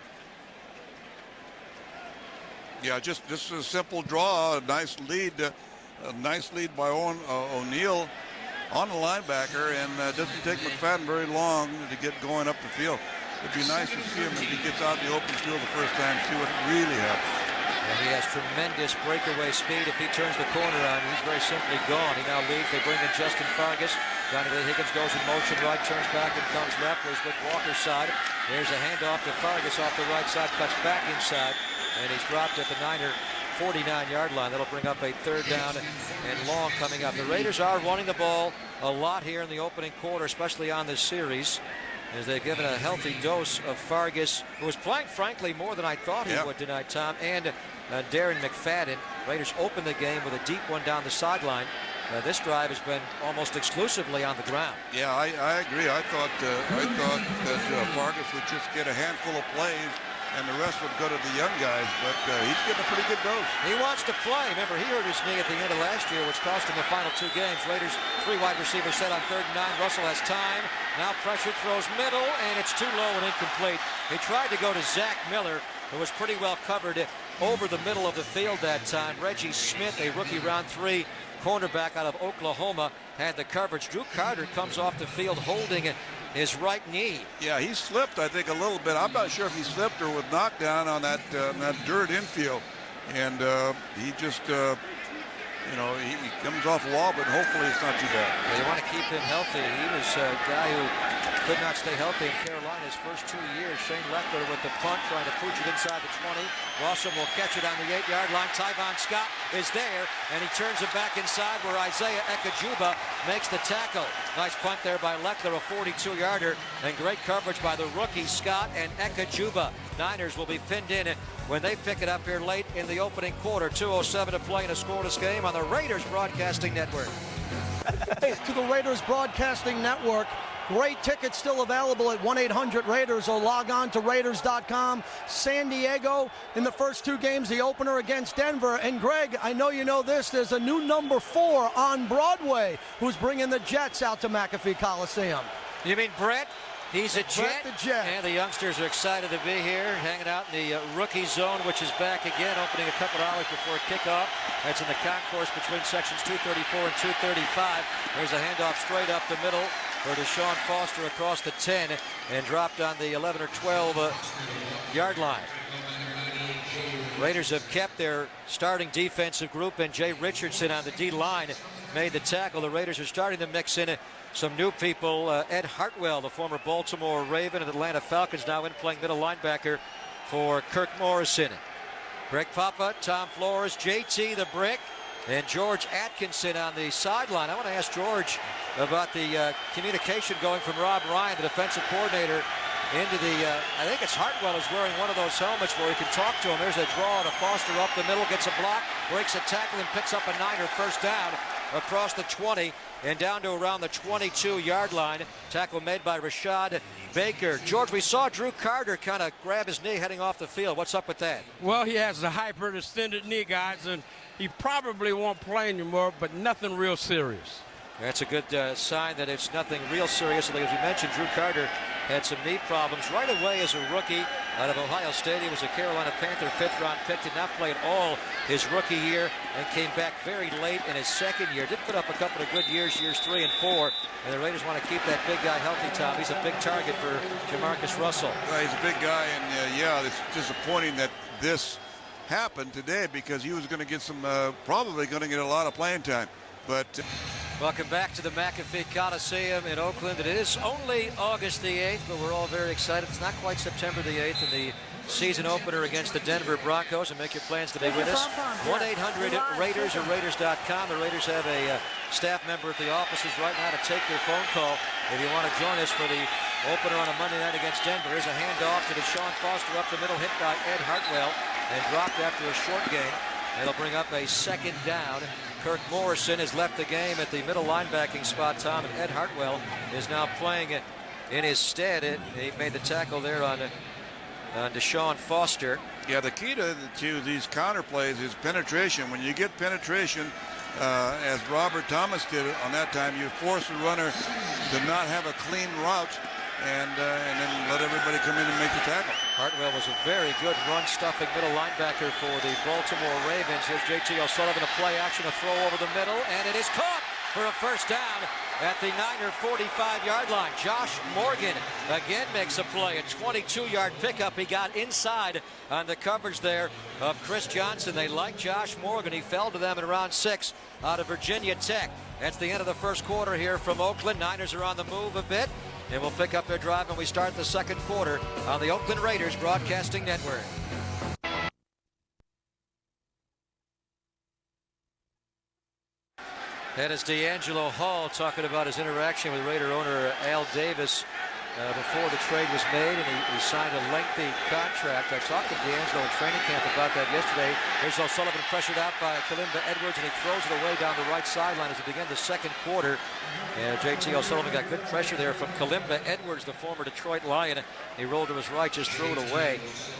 Yeah, just a simple draw, a nice lead by O'Neal on the linebacker, and doesn't take McFadden very long to get going up the field. It'd be nice to see him if he gets out in the open field the first time, see what really happens. And he has tremendous breakaway speed. If he turns the corner on, he's very simply gone. He now leaves. They bring in Justin Fargas. Johnny Lee Higgins goes in motion right, turns back and comes left. He's with Walker's side. There's a handoff to Fargas off the right side, cuts back inside, and he's dropped at the Niner 49-yard line. That'll bring up a 3rd down and long coming up. The Raiders are running the ball a lot here in the opening quarter, especially on this series, as they've given a healthy dose of Fargas, who was playing, frankly, more than I thought he would tonight, Tom, and Darren McFadden. Raiders open the game with a deep one down the sideline. This drive has been almost exclusively on the ground. Yeah, I agree. I thought that Fargas would just get a handful of plays, and the rest would go to the young guys, but he's getting a pretty good dose. He wants to play. Remember, he hurt his knee at the end of last year, which cost him the final 2 games. Raiders 3 wide receivers set on 3rd and 9. Russell has time. Now pressure, throws middle, and it's too low and incomplete. He tried to go to Zach Miller, who was pretty well covered over the middle of the field that time. Reggie Smith, a rookie round 3 cornerback out of Oklahoma, had the coverage. Drew Carter comes off the field holding his right knee. Yeah, he slipped, I think, a little bit. I'm not sure if he slipped or was knocked down on that dirt infield. And he just, he comes off a wall, but hopefully it's not too bad. Well, you want to keep him healthy. He was a guy who could not stay healthy in Carolina his first 2 years. Shane Leckler with the punt, trying to pooch it inside the 20. Rawson will catch it on the 8-yard line. Tyvon Scott is there, and he turns it back inside where Isaiah Ekajuba makes the tackle. Nice punt there by Leckler, a 42-yarder, and great coverage by the rookie Scott and Ekajuba. Niners will be pinned in when they pick it up here late in the opening quarter. 2:07 to play in a scoreless game on the Raiders Broadcasting Network. To the Raiders Broadcasting Network, Great tickets still available at 1-800-RAIDERS or log on to Raiders.com. San Diego in the first 2 games, the opener against Denver. And Greg, I know you know this, there's a new number 4 on Broadway who's bringing the Jets out to McAfee Coliseum. You mean Brett? He's a Jet. Brett the Jet. And the youngsters are excited to be here, hanging out in the rookie zone, which is back again, opening a couple hours before kickoff. That's in the concourse between sections 234 and 235. There's a handoff straight up the middle for Deshaun Foster across the 10 and dropped on the 11 or 12 yard line. Raiders have kept their starting defensive group, and Jay Richardson on the D-line made the tackle. The Raiders are starting to mix in some new people. Ed Hartwell, the former Baltimore Raven and Atlanta Falcons, now in playing middle linebacker for Kirk Morrison. Greg Papa, Tom Flores, JT the Brick, and George Atkinson on the sideline. I want to ask George about the communication going from Rob Ryan, the defensive coordinator, into the, I think it's Hartwell is wearing one of those helmets where he can talk to him. There's a draw to Foster up the middle, gets a block, breaks a tackle, and picks up a Niner first down across the 20 and down to around the 22-yard line. Tackle made by Rashad Baker. George, we saw Drew Carter kind of grab his knee heading off the field. What's up with that? Well, he has a hyperextended knee, guys, and he probably won't play anymore, but nothing real serious. That's a good sign that it's nothing real serious. As we mentioned, Drew Carter had some knee problems right away as a rookie out of Ohio State. He was a Carolina Panther 5th-round pick, did not play at all his rookie year, and came back very late in his second year. Did put up a couple of good years 3 and 4, and the Raiders want to keep that big guy healthy, Tom. He's a big target for Jamarcus Russell. Well, he's a big guy, and yeah, it's disappointing that this happened today because he was going to get some, probably going to get a lot of playing time. But welcome back to the McAfee Coliseum in Oakland. It is only August the 8th, but we're all very excited. It's not quite September the 8th, and the season opener against the Denver Broncos. And make your plans to be with us. 1-800-RAIDERS or Raiders.com. The Raiders have a staff member at the offices right now to take your phone call if you want to join us for the opener on a Monday night against Denver. Here's a handoff to Deshaun Foster up the middle, hit by Ed Hartwell, and dropped after a short gain. It'll bring up a second down. Kirk Morrison has left the game at the middle linebacking spot, Tom, and Ed Hartwell is now playing in his stead. He made the tackle there on Deshaun Foster. Yeah, the key to these counter plays is penetration. When you get penetration, as Robert Thomas did it on that time, you force the runner to not have a clean route and then let everybody come in and make the tackle. Hartwell was a very good run-stuffing middle linebacker for the Baltimore Ravens. Here's J.T. O'Sullivan, a play action, a throw over the middle, and it is caught for a first down at the Niner 45-yard line. Josh Morgan again makes a play, a 22-yard pickup. He got inside on the coverage there of Chris Johnson. They like Josh Morgan. He fell to them in round 6 out of Virginia Tech. That's the end of the first quarter here from Oakland. Niners are on the move a bit, and we'll pick up their drive when we start the second quarter on the Oakland Raiders Broadcasting Network. That is D'Angelo Hall talking about his interaction with Raider owner Al Davis before the trade was made, and he signed a lengthy contract. I talked to D'Angelo in training camp about that yesterday. Here's O'Sullivan pressured out by Kalimba Edwards, and he throws it away down the right sideline as we begin the second quarter. And J.T. O'Sullivan got good pressure there from Kalimba Edwards, the former Detroit Lion. He rolled to his right, just threw it away.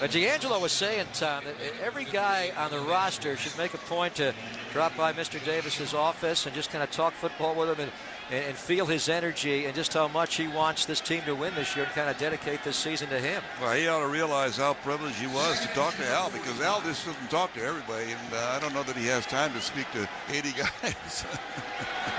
D'Angelo was saying, Tom, that every guy on the roster should make a point to drop by Mr. Davis's office and just kind of talk football with him and feel his energy and just how much he wants this team to win this year and kind of dedicate this season to him. Well, he ought to realize how privileged he was to talk to Al, because Al just doesn't talk to everybody, and I don't know that he has time to speak to 80 guys.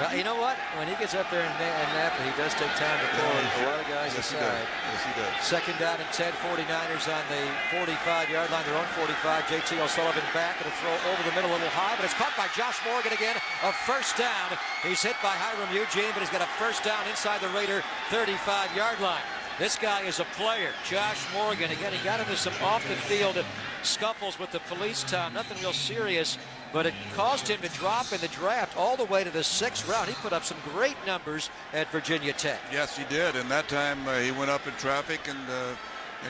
Well, you know what? When he gets up there in Napa, he does take time to pull a lot of guys aside. Yes, he does. Second down and 10, 49ers on the 45-yard line, their own 45. J.T. O'Sullivan back, and a throw over the middle a little high, but it's caught by Josh Morgan again. A first down. He's hit by Hiram Eugene, but he's got a first down inside the Raider 35-yard line. This guy is a player, Josh Morgan. Again, he got into some off-the-field scuffles with the police, Tom. Nothing real serious, but it caused him to drop in the draft all the way to the 6th round. He put up some great numbers at Virginia Tech. Yes, he did, and that time he went up in traffic and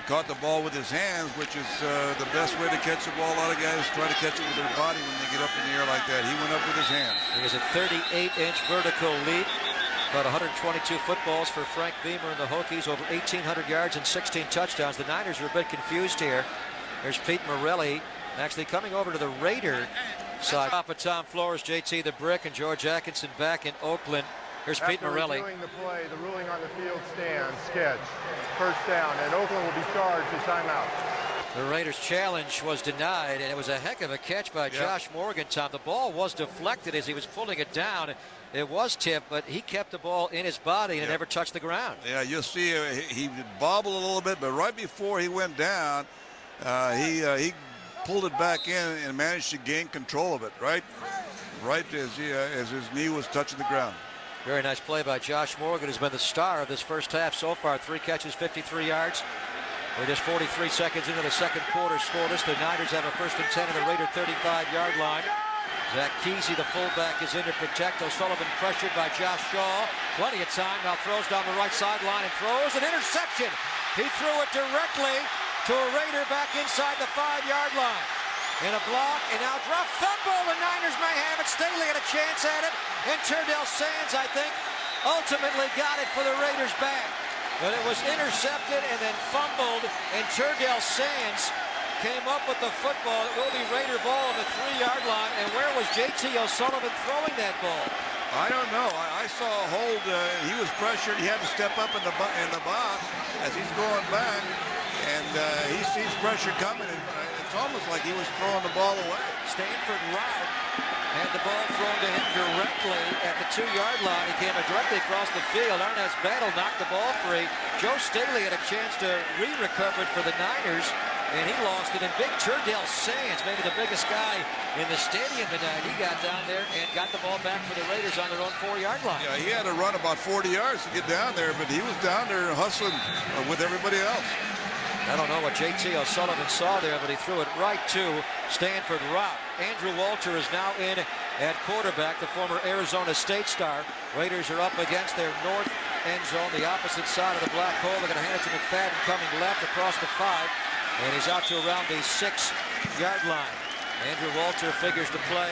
caught the ball with his hands, which is the best way to catch the ball. A lot of guys try to catch it with their body when they get up in the air like that. He went up with his hands. He has a 38-inch vertical leap. About 122 footballs for Frank Beamer and the Hokies, over 1,800 yards and 16 touchdowns. The Niners are a bit confused here. There's Pete Morelli actually coming over to the Raider side. Top of Tom Flores, JT the Brick, and George Atkinson back in Oakland. Here's Pete Morelli. After reviewing the play, the ruling on the field stands. Sketch. First down, and Oakland will be charged with timeout. The Raiders' challenge was denied, and it was a heck of a catch by Josh Morgan, Tom. The ball was deflected as he was pulling it down. It was tipped, but he kept the ball in his body and it never touched the ground. Yeah, you'll see he bobbled a little bit, but right before he went down, he pulled it back in and managed to gain control of it, right as his knee was touching the ground. Very nice play by Josh Morgan, who's been the star of this first half so far. 3 catches, 53 yards. We're just 43 seconds into the second quarter scoreless. The Niners have a 1st and 10 at the Raider 35-yard line. Zach Kesey, the fullback, is in to protect. O'Sullivan pressured by Josh Shaw. Plenty of time. Now throws down the right sideline and throws an interception. He threw it directly to a Raider back inside the 5-yard line. In a block, and now drop fumble. The Niners may have it. Staley had a chance at it. And Turdell Sands, I think, ultimately got it for the Raiders back. But it was intercepted and then fumbled, and Turdell Sands came up with the football. It will be Raider ball on the 3-yard line. And where was JT O'Sullivan throwing that ball? I don't know. I saw a hold. He was pressured. He had to step up in the box as he's going back, and he sees pressure coming. And it's almost like he was throwing the ball away. Stanford Rout had the ball thrown to him directly at the 2-yard line. He came directly across the field. Arnaz Battle knocked the ball free. Joe Staley had a chance to re-recover it for the Niners, and he lost it. And big Turdell Sands, maybe the biggest guy in the stadium tonight, he got down there and got the ball back for the Raiders on their own 4-yard line. Yeah, he had to run about 40 yards to get down there, but he was down there hustling with everybody else. I don't know what JT O'Sullivan saw there, but he threw it right to Stanford Rout. Andrew Walter is now in at quarterback, the former Arizona State star. Raiders are up against their north end zone, the opposite side of the black hole. They're going to hand it to McFadden coming left across the 5, and he's out to around the 6-yard line. Andrew Walter figures to play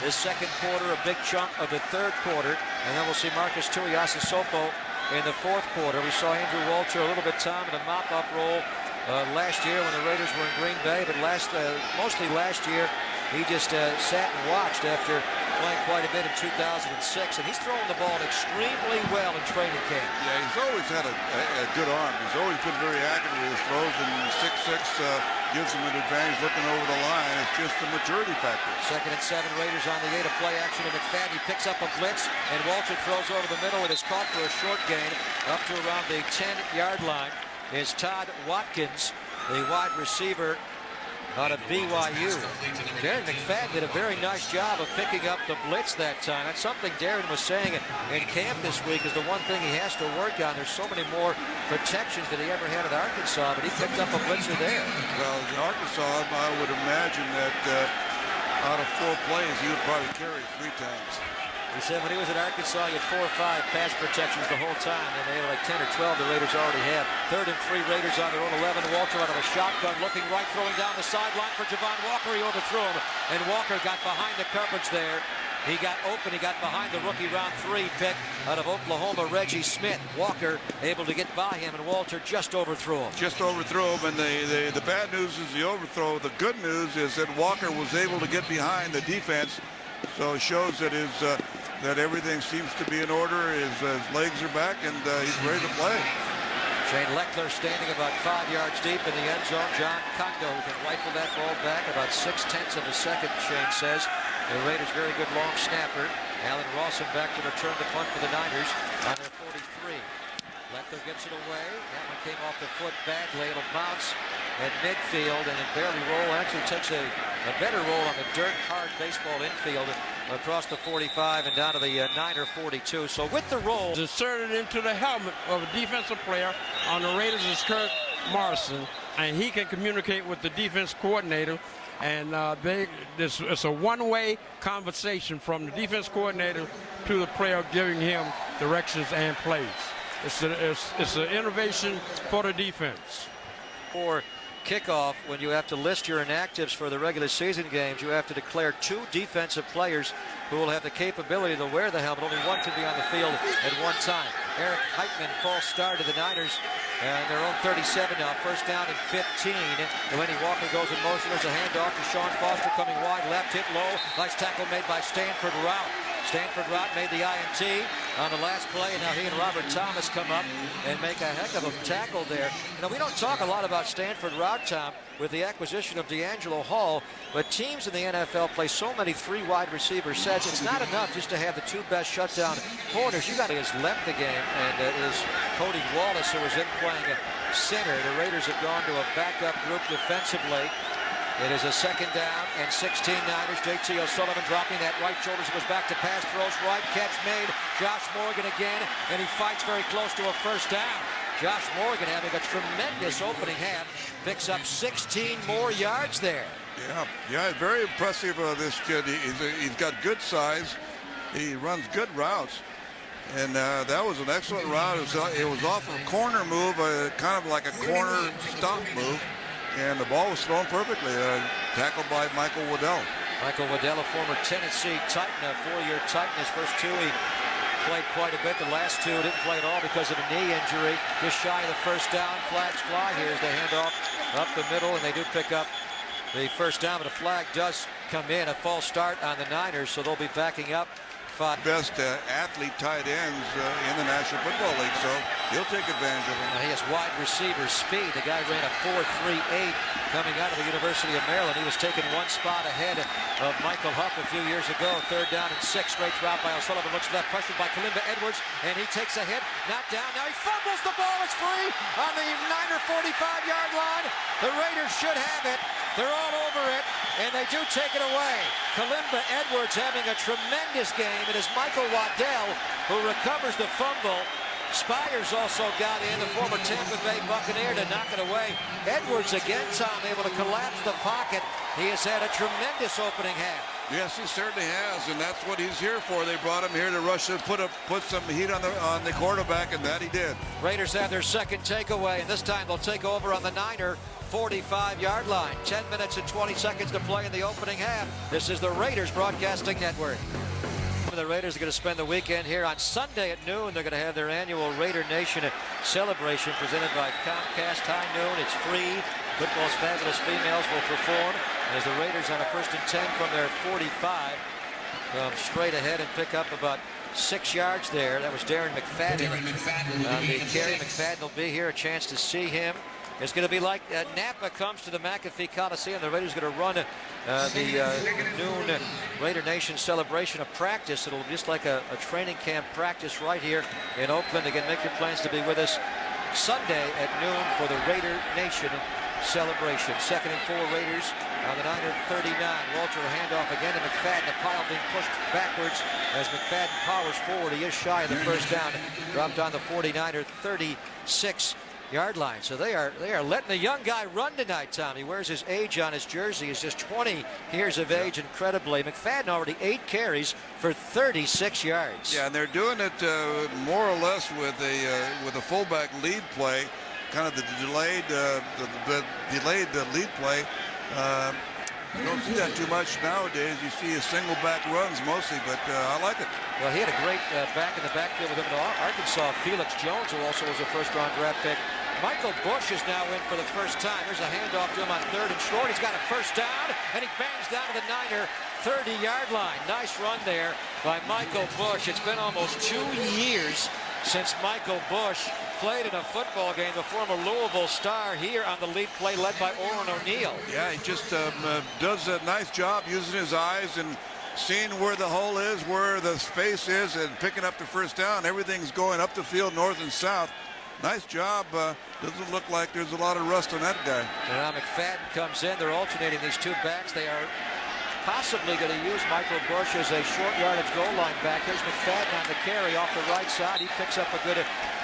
this second quarter, a big chunk of the third quarter, and then we'll see Marcus Tuiasosopo in the fourth quarter. We saw Andrew Walter a little bit time in a mop-up role last year when the Raiders were in Green Bay, but mostly last year he just sat and watched after playing quite a bit in 2006, and he's throwing the ball extremely well in training camp. Yeah, he's always had a good arm. He's always been very accurate with his throws, and 6'6" gives him an advantage looking over the line. It's just the maturity factor. 2nd and 7, Raiders on the 8 of play action to McFadden. He picks up a blitz, and Walter throws over the middle. It is caught for a short gain up to around the 10-yard line. Is Todd Watkins, the wide receiver out of BYU. Darren McFadden did a very nice job of picking up the blitz that time. That's something Darren was saying in camp this week is the one thing he has to work on. There's so many more protections than he ever had at Arkansas, but he picked up a blitzer there. Well, in Arkansas, I would imagine that out of 4 plays, he would probably carry 3 times. He said when he was at Arkansas, he had 4 or 5 pass protections the whole time, and they had like 10 or 12 the Raiders already had. 3rd and 3, Raiders on their own 11. Walter out of a shotgun, looking right, throwing down the sideline for Javon Walker. He overthrew him, and Walker got behind the coverage there. He got open. He got behind the rookie round 3 pick out of Oklahoma, Reggie Smith. Walker able to get by him, and Walter just overthrew him. Just overthrew him, and the bad news is the overthrow. The good news is that Walker was able to get behind the defense, so it shows that that everything seems to be in order. His legs are back, and he's ready to play. Shane Leckler standing about 5 yards deep in the end zone. John Kondo can rifle that ball back about 0.6 of a second, Shane says. The Raiders' very good long snapper. Alan Rawson back to return the punt for the Niners on their 43. Leckler gets it away. That one came off the foot badly. It'll bounce at midfield, and it barely roll. Actually takes a better roll on the dirt, hard baseball infield across the 45 and down to the Niner 42. So with the roll, inserted into the helmet of a defensive player on the Raiders is Kirk Morrison, and he can communicate with the defense coordinator, and it's a one-way conversation from the defense coordinator to the player, giving him directions and plays. It's an innovation for the defense. For kickoff, when you have to list your inactives for the regular season games, you have to declare 2 defensive players who will have the capability to wear the helmet. Only one can be on the field at one time. Eric Heitman, false start to the Niners, and their own 37 now. First down and 15. Delaney Walker goes in motion. There's a handoff to Sean Foster coming wide left, hit low. Nice tackle made by Stanford Routt. Stanford Routt made the INT on the last play, and now he and Robert Thomas come up and make a heck of a tackle there. You know, we don't talk a lot about Stanford Routt, Tom, with the acquisition of D'Angelo Hall, but teams in the NFL play so many 3 wide receiver sets. It's not enough just to have the 2 best shutdown corners. You got to has left the game, and it is Cody Wallace who was in playing center. The Raiders have gone to a backup group defensively. It is a second down and 16 Niners. J.T. O'Sullivan dropping that right shoulder. Goes back to pass, throws right, catch made. Josh Morgan again, and he fights very close to a first down. Josh Morgan having a tremendous opening half. Picks up 16 more yards there. Yeah, very impressive, this kid. He's got good size. He runs good routes. And that was an excellent route. It was off a corner move, kind of like a corner stop move. And the ball was thrown perfectly, tackled by Michael Waddell. Michael Waddell, a former Tennessee Titan, a 4-year Titan. His first 2, he played quite a bit. The last 2 didn't play at all because of a knee injury. Just shy of the first down. Flags fly here as they hand off up the middle, and they do pick up the first down, but a flag does come in. A false start on the Niners, so they'll be backing up. Best athlete tight ends in the National Football League, so he'll take advantage of him. He has wide receiver speed. The guy ran a 4.38 coming out of the University of Maryland. He was taken 1 spot ahead of Michael Huff a few years ago. 3rd down and 6. Great drop by O'Sullivan. Looks left, pressured by Kalimba Edwards, and he takes a hit. Not down. Now he fumbles. The ball is free on the Niner 45-yard line. The Raiders should have it. They're all over it, and they do take it away. Kalimba Edwards having a tremendous game. It is Michael Waddell who recovers the fumble. Spires also got in, the former Tampa Bay Buccaneer, to knock it away. Edwards again, Tom, able to collapse the pocket. He has had a tremendous opening half. Yes, he certainly has, and that's what he's here for. They brought him here to rush and put some heat on the quarterback, and that he did. Raiders have their second takeaway, and this time they'll take over on the Niner 45-yard line. 10 minutes and 20 seconds to play in the opening half. This is the Raiders Broadcasting Network. The Raiders are going to spend the weekend here on Sunday at noon. They're going to have their annual Raider Nation celebration presented by Comcast. High noon. It's free. Football's fabulous females will perform as the Raiders on a 1st and 10 from their 45 come straight ahead and pick up about 6 yards there. That was Darren McFadden. The carry. McFadden will be here. A chance to see him. It's going to be like Napa comes to the McAfee Coliseum. The Raiders are going to run the noon Raider Nation celebration, a practice. It'll be just like a training camp practice right here in Oakland. Again, make your plans to be with us Sunday at noon for the Raider Nation celebration. 2nd and 4 Raiders on the Niner 39. Walter, a handoff again to McFadden. The pile being pushed backwards as McFadden powers forward. He is shy of the first down. Dropped on the 49er 36-yard line. So they are letting the young guy run tonight, Tom. He wears his age on his jersey. He's just 20 years of age, incredibly. McFadden already 8 carries for 36 yards. Yeah, and they're doing it more or less with a fullback lead play, kind of the delayed lead play. You don't see that too much nowadays. You see a single back runs mostly, but I like it. Well, he had a great back in the backfield with him in Arkansas. Felix Jones, who also was a first-round draft pick. Michael Bush is now in for the first time. There's a handoff to him on 3rd and short. He's got a first down, and he bangs down to the Niner 30-yard line. Nice run there by Michael Bush. It's been almost 2 years since Michael Bush played in a football game, the former Louisville Star, here on the lead play led by Orrin O'Neal. Yeah, he just does a nice job using his eyes and seeing where the hole is, where the space is, and picking up the first down. Everything's going up the field north and south. Nice job. Doesn't look like there's a lot of rust on that guy. Now McFadden comes in. They're alternating these 2 backs. They are possibly going to use Michael Bush as a short yardage goal line back. Here's McFadden on the carry off the right side. He picks up a good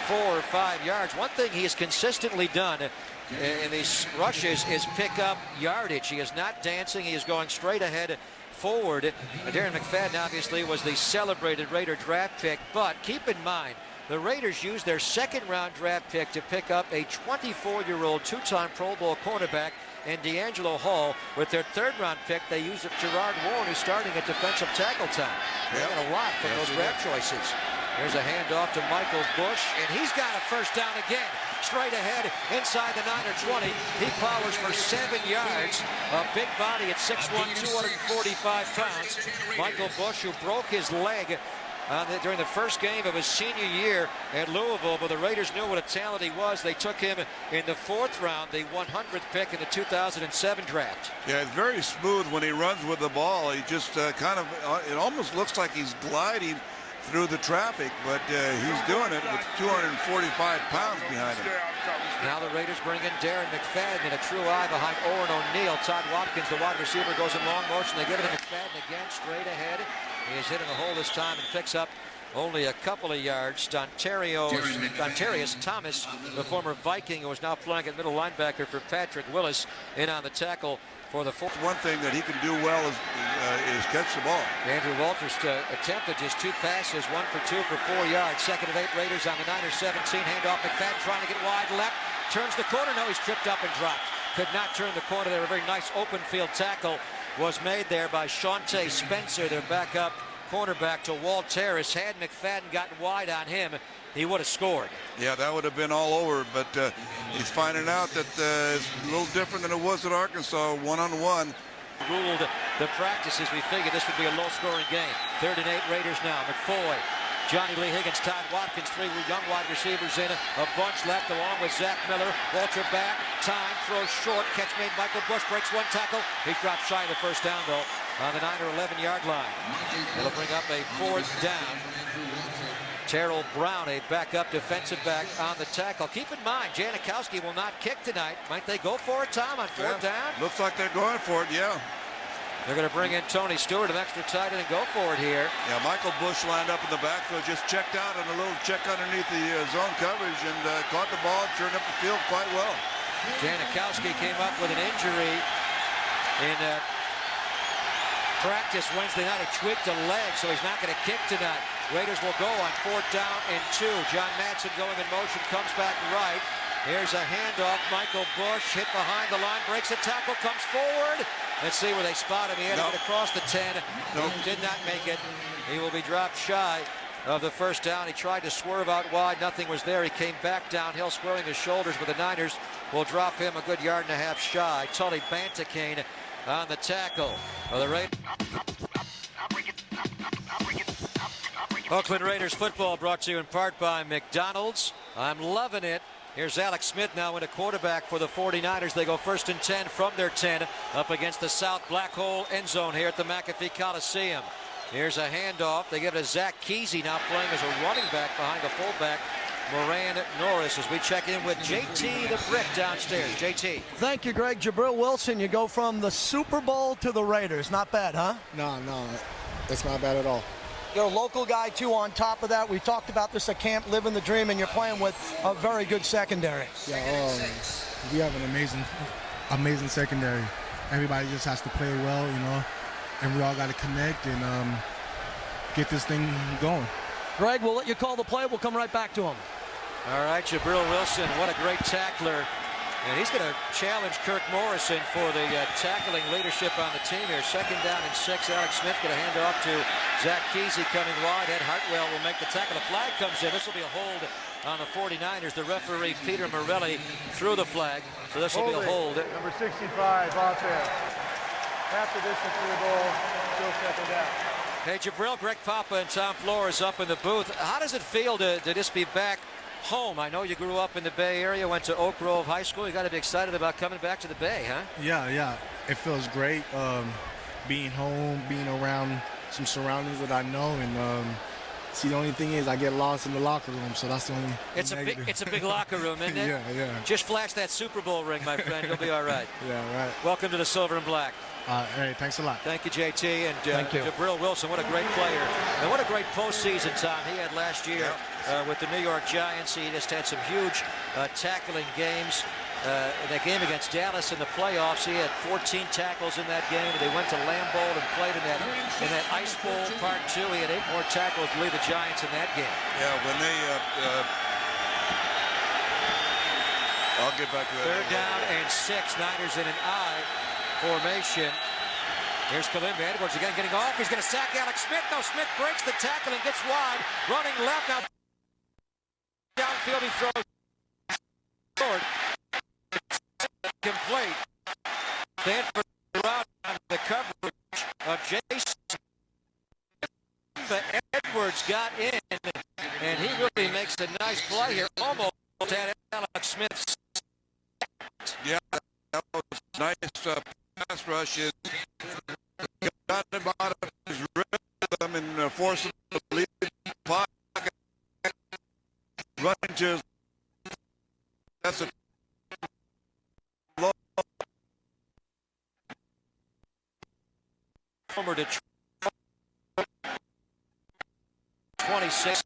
4 or 5 yards. One thing he has consistently done in these rushes is pick up yardage. He is not dancing. He is going straight ahead forward. Darren McFadden obviously was the celebrated Raider draft pick, but keep in mind, The Raiders used their second-round draft pick to pick up a 24-year-old two-time Pro Bowl cornerback in D'Angelo Hall. With their third-round pick, they used Gerard Warren, who's starting at defensive tackle time. They got a lot from those draft choices. There's a handoff to Michael Bush, and he's got a first down again. Straight ahead, inside the 9 or 20. He powers for 7 yards. A big body at 6'1", 245 pounds. Michael Bush, who broke his leg during the first game of his senior year at Louisville, but the Raiders knew what a talent he was. They took him in the 4th round, the 100th pick in the 2007 draft. Yeah, it's very smooth when he runs with the ball. He just it almost looks like he's gliding through the traffic, but he's doing it with 245 pounds behind him. Now the Raiders bring in Darren McFadden and a true eye behind Oren O'Neal. Todd Watkins, the wide receiver, goes in long motion. They give it to McFadden again, straight ahead. He is hitting the hole this time and picks up only a couple of yards. Dontarius Thomas, the former Viking, who is now playing at middle linebacker for Patrick Willis, in on the tackle for the fourth. One thing that he can do well is catch the ball. Andrew Walters attempted just 2 passes, 1 for 2 for 4 yards. 2nd and 8, Raiders on the 9 or 17. Handoff McFadden trying to get wide left. Turns the corner. No, he's tripped up and dropped. Could not turn the corner there. A very nice open field tackle was made there by Shawntae Spencer, their backup cornerback to Walt Harris. Had McFadden gotten wide on him, he would have scored. Yeah, that would have been all over, but he's finding out that it's a little different than it was at Arkansas, one-on-one. Ruled the practices, we figured this would be a low-scoring game. 3rd and 8, Raiders now. McFoy, Johnny Lee Higgins, Todd Watkins, 3 young wide receivers in, a bunch left along with Zach Miller. Walter back, time, throws short, catch made. Michael Bush breaks 1 tackle. He dropped shy of the first down, though, on the 9 or 11-yard line. It'll bring up a 4th down. Terrell Brown, a backup defensive back, on the tackle. Keep in mind, Janikowski will not kick tonight. Might they go for it, Tom, on 4th down? Looks like they're going for it, yeah. They're going to bring in Tony Stewart, an extra tight end, and go for it here. Yeah, Michael Bush lined up in the backfield, just checked out on a little check underneath the zone coverage and caught the ball, turned up the field quite well. Janikowski came up with an injury in practice Wednesday night. He tweaked a leg, so he's not going to kick tonight. Raiders will go on 4th down and 2. John Madsen going in motion, comes back right. Here's a handoff. Michael Bush hit behind the line, breaks a tackle, comes forward. Let's see where they spot him. He had to get across the 10. He did not make it. He will be dropped shy of the first down. He tried to swerve out wide. Nothing was there. He came back downhill, squaring his shoulders, but the Niners will drop him a good 1.5 yards shy. Tully Bantakane on the tackle. The Raiders. Oakland Raiders football brought to you in part by McDonald's. I'm loving it. Here's Alex Smith now in a quarterback for the 49ers. They go 1st and 10 from their 10 up against the South Black Hole end zone here at the McAfee Coliseum. Here's a handoff. They give it to Zach Kesey, now playing as a running back behind the fullback, Moran Norris, as we check in with JT the Brick downstairs. JT. Thank you, Greg. Jabril Wilson, you go from the Super Bowl to the Raiders. Not bad, huh? No, it's not bad at all. You're a local guy, too, on top of that. We talked about this at camp, living the dream, and you're playing with a very good secondary. Yeah, we have an amazing secondary. Everybody just has to play well, and we all got to connect and get this thing going. Greg, we'll let you call the play. We'll come right back to him. All right, Jabril Wilson, what a great tackler. And he's going to challenge Kirk Morrison for the tackling leadership on the team here. 2nd down and 6. Alex Smith going to hand it off to Zach Kesey coming wide. Ed Hartwell will make the tackle. The flag comes in. This will be a hold on the 49ers. The referee, Peter Morelli, threw the flag. So this will be a hold. Number 65, offense. Half the distance to the goal. Still 2nd down. Hey, Jabril, Greg Papa and Tom Flores up in the booth. How does it feel to just be back home? I know you grew up in the Bay Area, went to Oak Grove High School. You got to be excited about coming back to the Bay, huh? Yeah. It feels great being home, being around some surroundings that I know, and see, the only thing is I get lost in the locker room, so that's the only. It's a big locker room, isn't it? Yeah. Just flash that Super Bowl ring, my friend. You'll be all right. Yeah, right. Welcome to the Silver and Black. Hey, thanks a lot. Thank you, JT. And Thank you. Jabril Wilson, what a great player. And what a great postseason, Tom, he had last year with the New York Giants. He just had some huge tackling games. in that game against Dallas in the playoffs. He had 14 tackles in that game. They went to Lambeau and played in that Ice Bowl Part 2. He had 8 more tackles to lead the Giants in that game. Yeah, when they I'll get back to that. 3rd down and 6. Niners in an I formation. Here's Kalimba. Edwards again getting off. He's going to sack Alex Smith. No, Smith breaks the tackle and gets wide. Running left now. Downfield he throws. Forward. Complete. Stanford around the coverage of Jason. But Edwards got in, and he really makes a nice play here. Almost had Alex Smith. Yeah, that was nice pass rush. Got him out of his rhythm and forced him to leave the pocket. Running to that's a low. Former Detroit 26.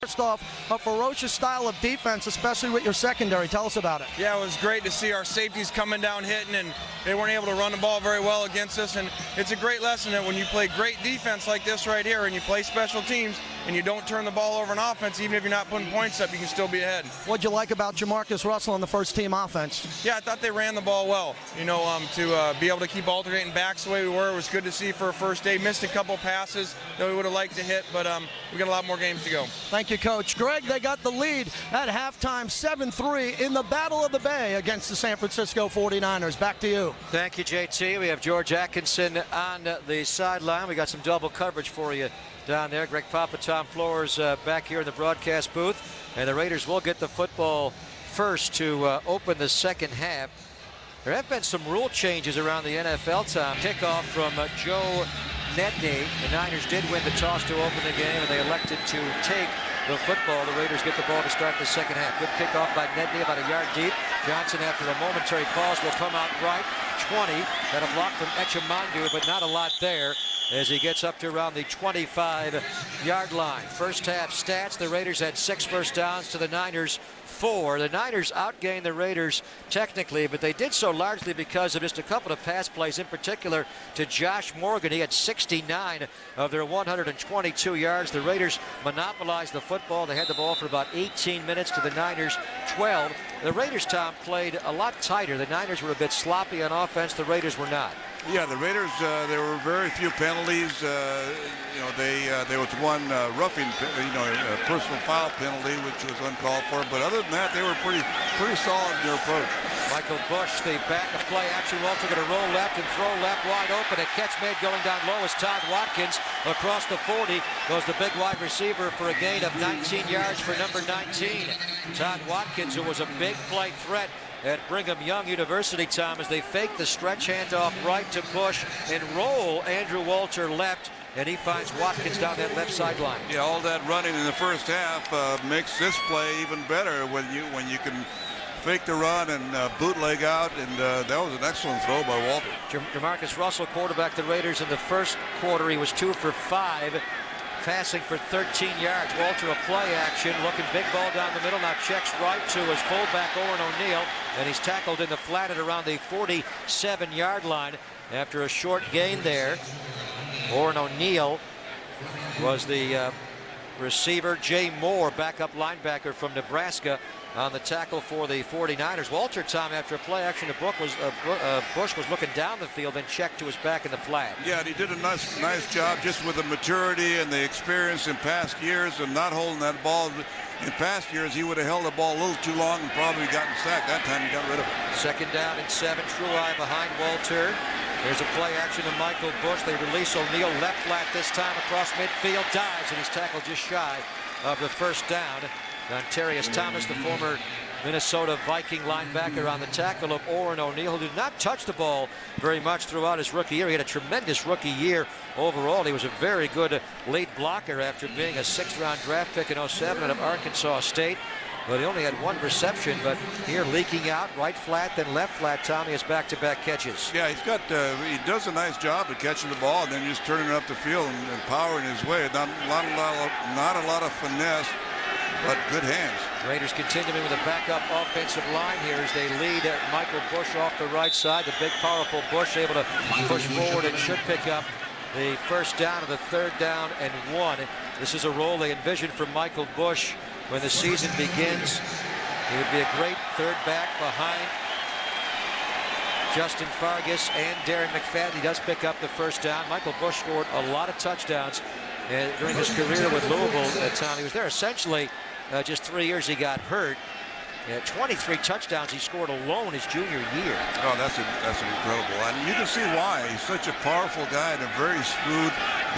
First off, a ferocious style of defense, especially with your secondary. Tell us about it. Yeah, it was great to see our safeties coming down hitting, and they weren't able to run the ball very well against us. And it's a great lesson that when you play great defense like this right here and you play special teams and you don't turn the ball over on offense, even if you're not putting points up, you can still be ahead. What'd you like about Jamarcus Russell on the first team offense? Yeah, I thought they ran the ball well. You know, to be able to keep alternating backs the way we were, it was good to see for a first day. Missed a couple passes that we would have liked to hit, but we got a lot more games to go. Thank you, Coach. Greg, they got the lead at halftime, 7-3 in the Battle of the Bay against the San Francisco 49ers. Back to you. Thank you, JT. We have George Atkinson on the sideline. We got some double coverage for you down there. Greg Papa, Tom Flores back here in the broadcast booth. And the Raiders will get the football first to open the second half. There have been some rule changes around the NFL, Tom. Kickoff from Joe Nedney. The Niners did win the toss to open the game, and they elected to take the football. The Raiders get the ball to start the second half. Good kickoff by Nedney, about a yard deep. Johnson, after a momentary pause, will come out right. 20. Got a block from Echimandu, but not a lot there as he gets up to around the 25-yard line. First half stats, the Raiders had 6 first downs to the Niners 4. The Niners outgained the Raiders technically, but they did so largely because of just a couple of pass plays, in particular to Josh Morgan. He had 69 of their 122 yards. The Raiders monopolized the football. They had the ball for about 18 minutes to the Niners 12. The Raiders, Tom, played a lot tighter. The Niners were a bit sloppy on offense. The Raiders were not. Yeah, the Raiders, there were very few penalties. You know, there was one roughing, personal foul penalty, which was uncalled for. But other than that, they were pretty solid in their approach. Michael Bush, the back of play action. Walter going to roll left and throw left wide open. A catch made going down low is Todd Watkins across the 40. Goes the big wide receiver for a gain of 19 yards for number 19. Todd Watkins, who was a big play threat at Brigham Young University, Tom, as they fake the stretch handoff right to Bush and roll Andrew Walter left, and he finds Watkins down that left sideline. Yeah, all that running in the first half makes this play even better when you can fake the run and bootleg out, and that was an excellent throw by Walter. Jamarcus Russell, quarterback the Raiders in the first quarter. He was 2 for 5. Passing for 13 yards. Walter, a play action, looking big ball down the middle. Now checks right to his fullback, Oren O'Neal, and he's tackled in the flat at around the 47-yard line after a short gain there. Oren O'Neal was the receiver. Jay Moore, backup linebacker from Nebraska, on the tackle for the 49ers. Walter, Tom, after a play action to Bush was looking down the field and checked to his back in the flat. Yeah, and he did a nice job just with the maturity and the experience in past years and not holding that ball. In past years, he would have held the ball a little too long and probably gotten sacked. That time he got rid of it. 2nd down and 7. True eye behind Walter. There's a play action to Michael Bush. They release O'Neal left flat this time across midfield. Dives, and he's tackled just shy of the first down. Dontarius Thomas, the former Minnesota Viking linebacker, on the tackle of Oren O'Neal, who did not touch the ball very much throughout his rookie year. He had a tremendous rookie year overall. He was a very good lead blocker after being a 6th-round draft pick in 07 out of Arkansas State. but he only had one reception. But here leaking out, right flat, then left flat. Tommy has back-to-back catches. Yeah, he does a nice job of catching the ball and then just turning it up the field and powering his way. Not a lot of finesse, but good hands. Raiders continuing with a backup offensive line here as they lead Michael Bush off the right side. The big, powerful Bush able to push forward and should pick up the first down of the 3rd down and 1. This is a role they envisioned for Michael Bush when the season begins. He would be a great 3rd back behind Justin Fargas and Darren McFadden. He does pick up the first down. Michael Bush scored a lot of touchdowns during his career with Louisville. Tom, he was there essentially just 3 years. He got hurt. 23 touchdowns he scored alone his junior year. Oh, that's incredible. And you can see why. He's such a powerful guy and a very smooth,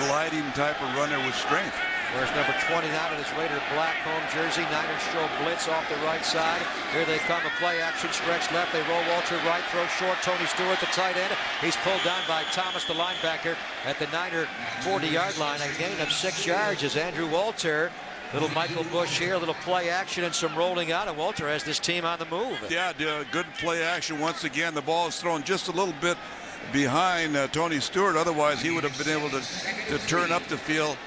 gliding type of runner with strength. Where's number 29 in his Raider black home jersey. Niners show blitz off the right side. Here they come, a play action stretch left. They roll Walter right, throw short. Tony Stewart, the tight end. He's pulled down by Thomas, the linebacker, at the Niner 40-yard line. A gain of 6 yards as Andrew Walter. Little Michael Bush here, a little play action and some rolling out, and Walter has this team on the move. Yeah, good play action once again. The ball is thrown just a little bit behind Tony Stewart. Otherwise, he would have been able to turn up the field.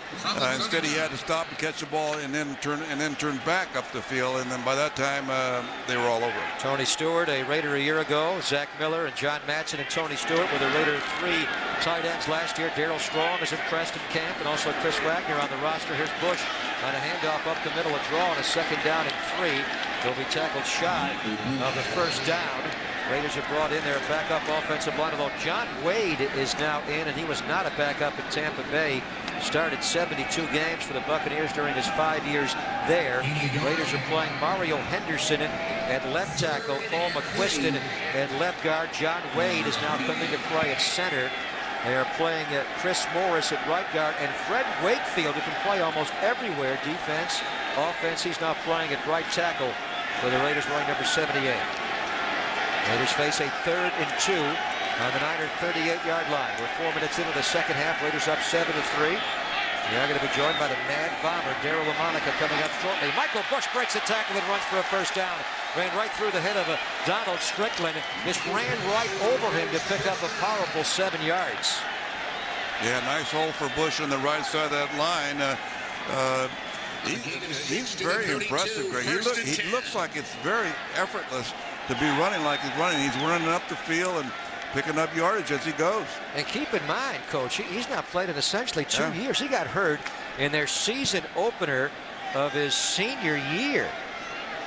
Instead, he had to stop and catch the ball and then turn back up the field. And then by that time, they were all over. Tony Stewart, a Raider a year ago. Zach Miller and John Matson and Tony Stewart were the Raider 3 tight ends last year. Darryl Strong is impressed in camp, and also Chris Wagner on the roster. Here's Bush on a handoff up the middle, a draw, and a 2nd down and 3. He'll be tackled shy of the first down. Raiders have brought in their backup offensive line, although John Wade is now in, and he was not a backup in Tampa Bay. Started 72 games for the Buccaneers during his 5 years there. The Raiders are playing Mario Henderson at left tackle, Paul McQuiston at left guard. John Wade is now coming to play at center. They are playing Chris Morris at right guard, and Fred Wakefield, who can play almost everywhere, defense, offense. He's now playing at right tackle for the Raiders, wearing number 78. Raiders face a 3rd and 2 on the Niner 38-yard line. We're 4 minutes into the second half. Raiders up 7-3. They are going to be joined by the Mad Bomber, Daryle Lamonica, coming up shortly. Michael Bush breaks a tackle and runs for a first down. Ran right through the head of Donald Strickland. Just ran right over him to pick up a powerful 7 yards. Yeah, nice hole for Bush on the right side of that line. He's very impressive, Greg. He looks like it's very effortless to be running like he's running. He's running up the field and picking up yardage as he goes. And keep in mind, Coach, he's not played in essentially 2 years. He got hurt in their season opener of his senior year.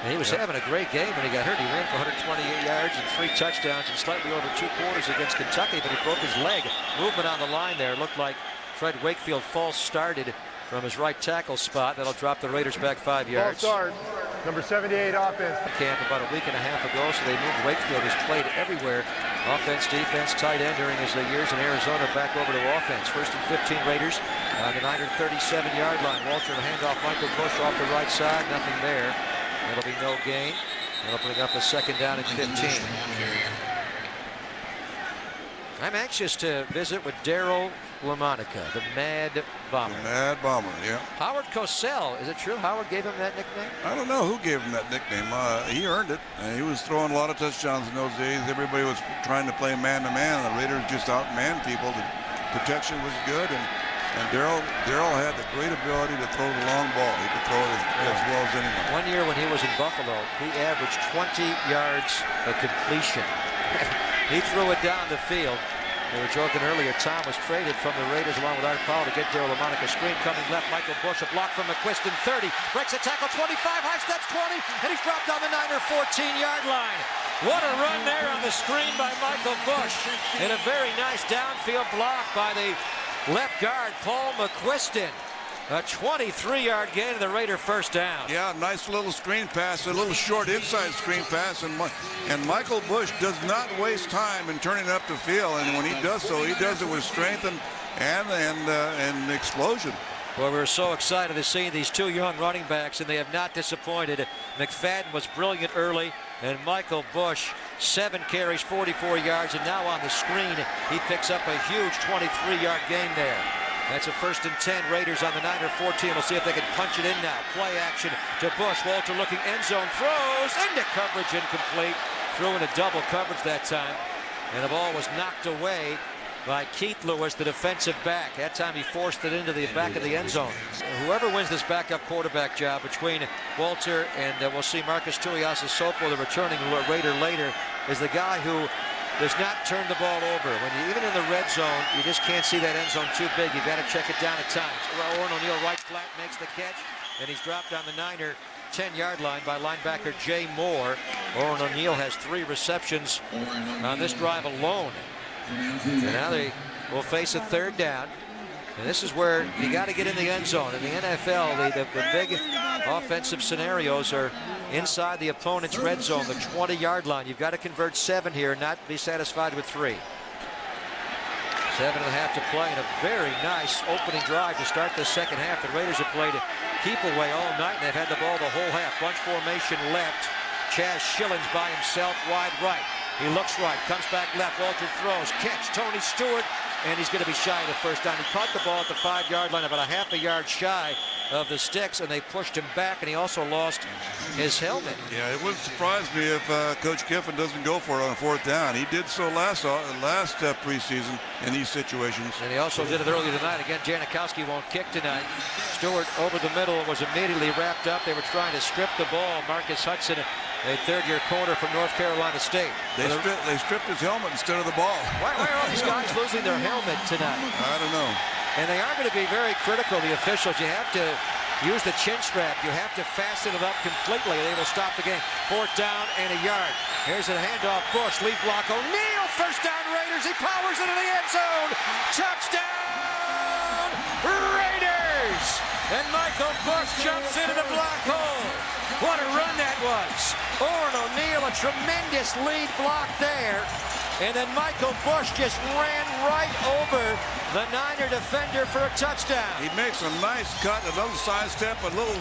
And he was having a great game when he got hurt. He ran for 128 yards and 3 touchdowns in slightly over 2 quarters against Kentucky, but he broke his leg. Movement on the line there. Looked like Fred Wakefield false started from his right tackle spot. That'll drop the Raiders back 5 yards. False start. Number 78 offense. Camp about a week and a half ago, so they moved Wakefield. He's played everywhere. Offense, defense, tight end during his years in Arizona. Back over to offense. 1st and 15 Raiders on the Niner 37-yard line. Walter to hand off Michael Bush off the right side. Nothing there. That'll be no gain. That'll bring up a 2nd down and 15. I'm anxious to visit with Daryle Lamonica, the Mad Bomber. The Mad Bomber, yeah. Howard Cosell, is it true Howard gave him that nickname? I don't know who gave him that nickname. He earned it. He was throwing a lot of touchdowns in those days. Everybody was trying to play man-to-man. The Raiders just outmanned people. The protection was good, and Daryle had the great ability to throw the long ball. He could throw it as well as anyone. One year when he was in Buffalo, he averaged 20 yards a completion. He threw it down the field. We were joking earlier, Tom was traded from the Raiders along with Art Powell to get Daryle Lamonica. Screen coming left, Michael Bush, a block from McQuiston, 30, breaks a tackle, 25, high steps 20, and he's dropped on the Niner 14-yard line. What a run there on the screen by Michael Bush, and a very nice downfield block by the left guard, Paul McQuiston. A 23-yard gain of the Raider first down. Yeah, nice little screen pass, a little short inside screen pass, and Michael Bush does not waste time in turning up the field, and when he does so, he does it with strength and explosion. Well, we were so excited to see these 2 young running backs, and they have not disappointed. McFadden was brilliant early, and Michael Bush, 7 carries, 44 yards, and now on the screen, he picks up a huge 23-yard gain there That's a 1st and 10. Raiders on the Niner 14. We'll see if they can punch it in now. Play action to Bush. Walter looking end zone. Throws into coverage, incomplete. Threw in a double coverage that time. And the ball was knocked away by Keith Lewis, the defensive back. That time he forced it into the back of the end zone. Whoever wins this backup quarterback job between Walter and we'll see Marcus Tuiasosopo, the returning Raider later, is the guy who does not turn the ball over. When you even in the red zone, you just can't see that end zone too big. You've got to check it down at times. Oren O'Neal right flat makes the catch, and he's dropped on the Niner 10-yard line by linebacker Jay Moore. Oren O'Neal has 3 receptions on this drive alone. And now they will face a 3rd down. And this is where you got to get in the end zone. In the NFL, the big offensive scenarios are inside the opponent's red zone, the 20-yard line. You've got to convert 7 here, not be satisfied with 3. 7.5 to play, and a very nice opening drive to start the second half. The Raiders have played keep away all night, and they've had the ball the whole half. Bunch formation left. Chaz Schillings by himself, wide right. He looks right, comes back left. Walter throws, catch, Tony Stewart, and he's going to be shy of the first down. He caught the ball at the 5-yard line, about a half a yard shy of the sticks, and they pushed him back, and he also lost his helmet. Yeah, it wouldn't surprise me if Coach Kiffin doesn't go for it on 4th down. He did so last preseason in these situations. And he also did it earlier tonight. Again, Janikowski won't kick tonight. Stewart over the middle was immediately wrapped up. They were trying to strip the ball. Marcus Hudson, a 3rd-year corner from North Carolina State. They stripped his helmet instead of the ball. Why are all these guys losing their helmet tonight? I don't know. And they are going to be very critical, the officials. You have to use the chin strap. You have to fasten it up completely. They will stop the game. 4th down and a yard. Here's a handoff. Bush, lead block. O'Neal, first down Raiders. He powers into the end zone. Touchdown, Raiders! And Michael Bush jumps into the black hole. What a run that was. Oren O'Neal, a tremendous lead block there. And then Michael Bush just ran right over the Niner defender for a touchdown. He makes a nice cut, a little sidestep, a little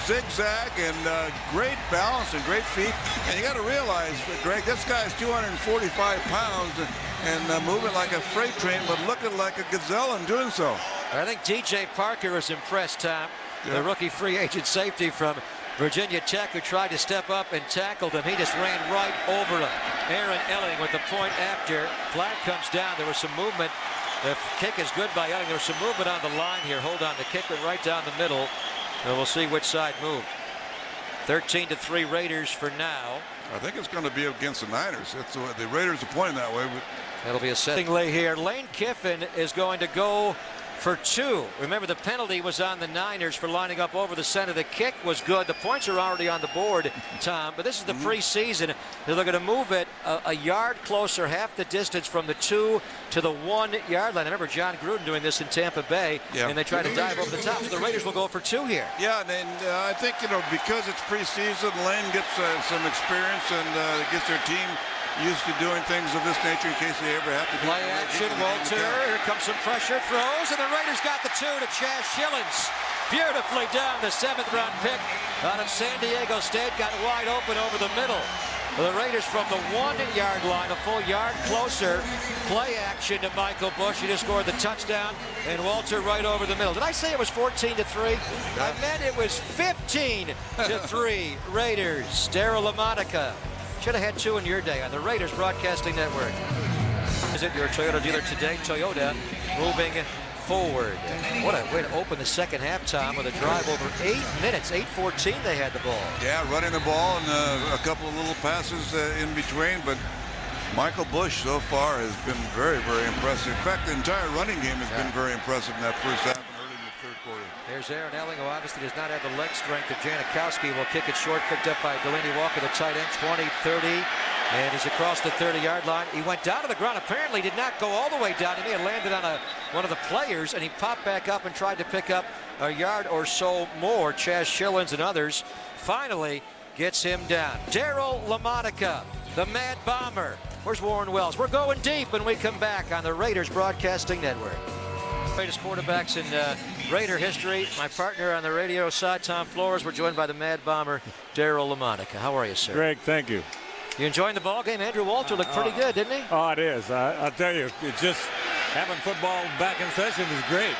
zigzag, and great balance and great feet. And you got to realize, Greg, this guy's 245 pounds and moving like a freight train, but looking like a gazelle in doing so. I think DJ Parker is impressed, Tom. The rookie free agent safety from Virginia Tech, who tried to step up and tackled him. He just ran right over him. Aaron Elling with the point after. Flag comes down. There was some movement. The kick is good by Elling. There was some movement on the line here. Hold on. The kick went right down the middle. And we'll see which side moved. 13-3 Raiders for now. I think it's going to be against the Niners. It's the Raiders are playing that way. That'll be a setting lay here. Lane Kiffin is going to go for 2. Remember, the penalty was on the Niners for lining up over the center. The kick was good. The points are already on the board, Tom, but this is the preseason. They're going to move it a yard closer, half the distance from the 2 to the 1-yard line. I remember John Gruden doing this in Tampa Bay, and they tried to dive over the top. So the Raiders will go for 2 here. Yeah, and I think, because it's preseason, Lane gets some experience and gets their team used to doing things of this nature in case they ever have to do play action. Walter, here comes some pressure, throws, and the Raiders got the 2 to Chaz Schillings. Beautifully done. The 7th-round pick out of San Diego State got wide open over the middle. The Raiders from the 1-yard line, a full yard closer. Play action to Michael Bush. He just scored the touchdown, and Walter right over the middle. Did I say it was 14-3? I meant it was 15-3 Raiders. Darryl LaMonica. Should have had 2 in your day on the Raiders Broadcasting Network. Visit your Toyota dealer today. Toyota moving forward. What a way to open the second half, Tom, with a drive over 8 minutes. 8:14 they had the ball. Yeah, running the ball and a couple of little passes in between, but Michael Bush so far has been very, very impressive. In fact, the entire running game has been very impressive in that first half and early in the 3rd quarter. There's Aaron Elling, who obviously does not have the leg strength of Janikowski. Will kick it short, picked up by Delaney Walker, the tight end, 20-30. And he's across the 30-yard line. He went down to the ground. Apparently did not go all the way down. He may have landed on one of the players, and he popped back up and tried to pick up a yard or so more. Chaz Schillings and others finally gets him down. Darryl LaMonica, the Mad Bomber. Where's Warren Wells? We're going deep when we come back on the Raiders Broadcasting Network. Greatest quarterbacks in Raider history. My partner on the radio side, Tom Flores. We're joined by the Mad Bomber, Darryl LaMonica. How are you, sir? Greg, thank you. You enjoying the ball game? Andrew Walter looked pretty good, didn't he? Oh, it is. I tell you, it's just having football back in session is great.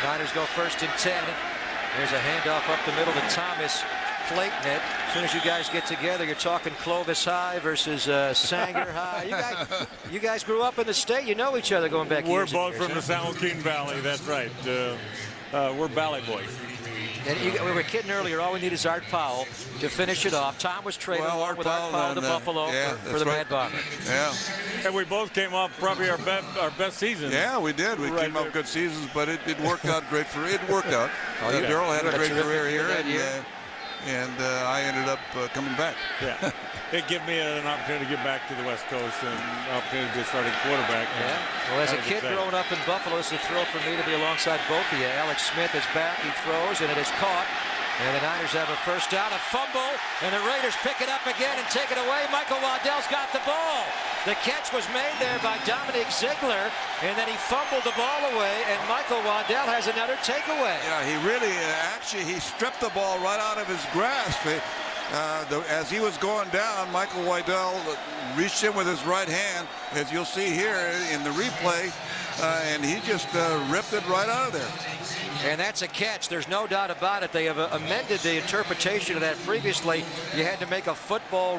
Niners go 1st and 10. There's a handoff up the middle to Thomas. Plate net. As soon as you guys get together, you're talking Clovis High versus Sanger High. You guys grew up in the state. You know each other going back years. We're both from the San Joaquin Valley. That's right. We're Valley boys. And we were kidding earlier. All we need is Art Powell to finish it off. Tom was traded along with Art Powell to Buffalo for the Mad Bomber. Yeah. And we both came off probably our best seasons. Yeah, we did. We came up good seasons, but it worked out great for it. Worked out. Darrell had a great career here, and I ended up coming back. Yeah. It gave me an opportunity to get back to the West Coast and an opportunity to be starting quarterback. Yeah. Well, as a kid growing up in Buffalo, it's a thrill for me to be alongside both of you. Alex Smith is back. He throws, and it is caught. And the Niners have a first down, a fumble, and the Raiders pick it up again and take it away. Michael Waddell's got the ball. The catch was made there by Dominic Ziegler, and then he fumbled the ball away, and Michael Waddell has another takeaway. Yeah, he really, actually, he stripped the ball right out of his grasp. As he was going down, Michael Waddell reached in with his right hand, as you'll see here in the replay, and he just ripped it right out of there. And that's a catch. There's no doubt about it. They have amended the interpretation of that. Previously, you had to make a football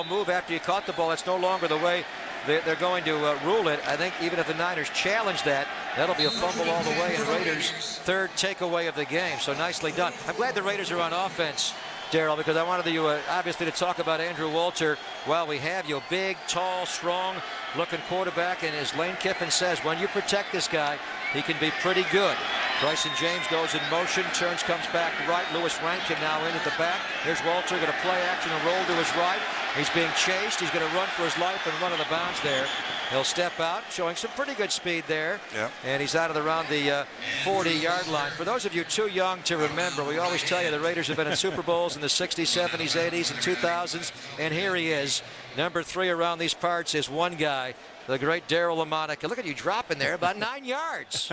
move after you caught the ball. That's no longer the way they're going to rule it. I think even if the Niners challenge that, that'll be a fumble all the way, and Raiders' third takeaway of the game. So nicely done. I'm glad the Raiders are on offense, Darrell, because I wanted you obviously to talk about Andrew Walter while we have you. Big, tall, strong-looking quarterback, and as Lane Kiffin says, when you protect this guy, he can be pretty good. Bryson James goes in motion, turns, comes back right. Lewis Rankin now in at the back. Here's Walter, going to play action and roll to his right. He's being chased. He's going to run for his life and run out of bounds there. He'll step out, showing some pretty good speed there. Yeah. And he's out of around the 40-yard line. For those of you too young to remember, we always tell you the Raiders have been in Super Bowls in the 60s, 70s, 80s, and 2000s. And here he is. Number 3 around these parts is one guy, the great Darrell LaMonica. Look at you dropping there, about 9 yards.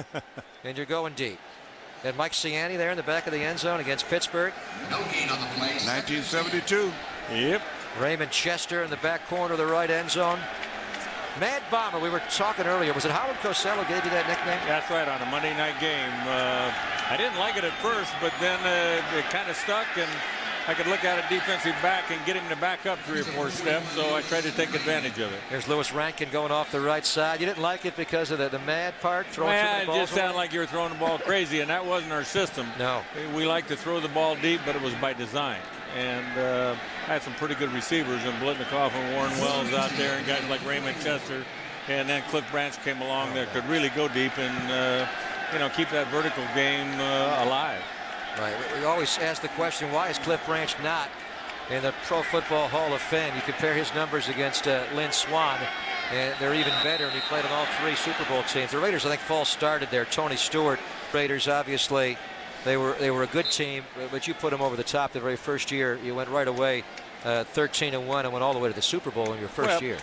And you're going deep. And Mike Ciani there in the back of the end zone against Pittsburgh. No gain on the play. 1972. Yep. Raymond Chester in the back corner of the right end zone. Mad Bomber, we were talking earlier. Was it Howard Cosell who gave you that nickname? That's right, on a Monday night game. I didn't like it at first, but then it kind of stuck, and I could look at a defensive back and get him to back up 3 or 4 steps, so I tried to take advantage of it. There's Lewis Rankin going off the right side. You didn't like it because of the mad part? Throwing it just sounded like you were throwing the ball crazy, and that wasn't our system. No. We like to throw the ball deep, but it was by design. And I had some pretty good receivers, and Blitnikoff and Warren Wells out there, and guys like Raymond Chester, and then Cliff Branch came along that could really go deep and keep that vertical game alive. Right. We always ask the question, why is Cliff Branch not in the Pro Football Hall of Fame? You compare his numbers against Lynn Swann, and they're even better, and he played on all 3 Super Bowl teams. The Raiders, I think, false started there. Tony Stewart. Raiders, obviously, they were a good team, but you put them over the top the very first year. You went right away 13-1 and went all the way to the Super Bowl in your first year.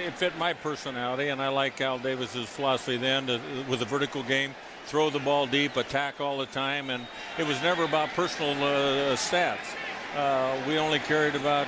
It fit my personality, and I like Al Davis's philosophy then with the vertical game. Throw the ball deep, attack all the time, and it was never about personal stats. We only cared about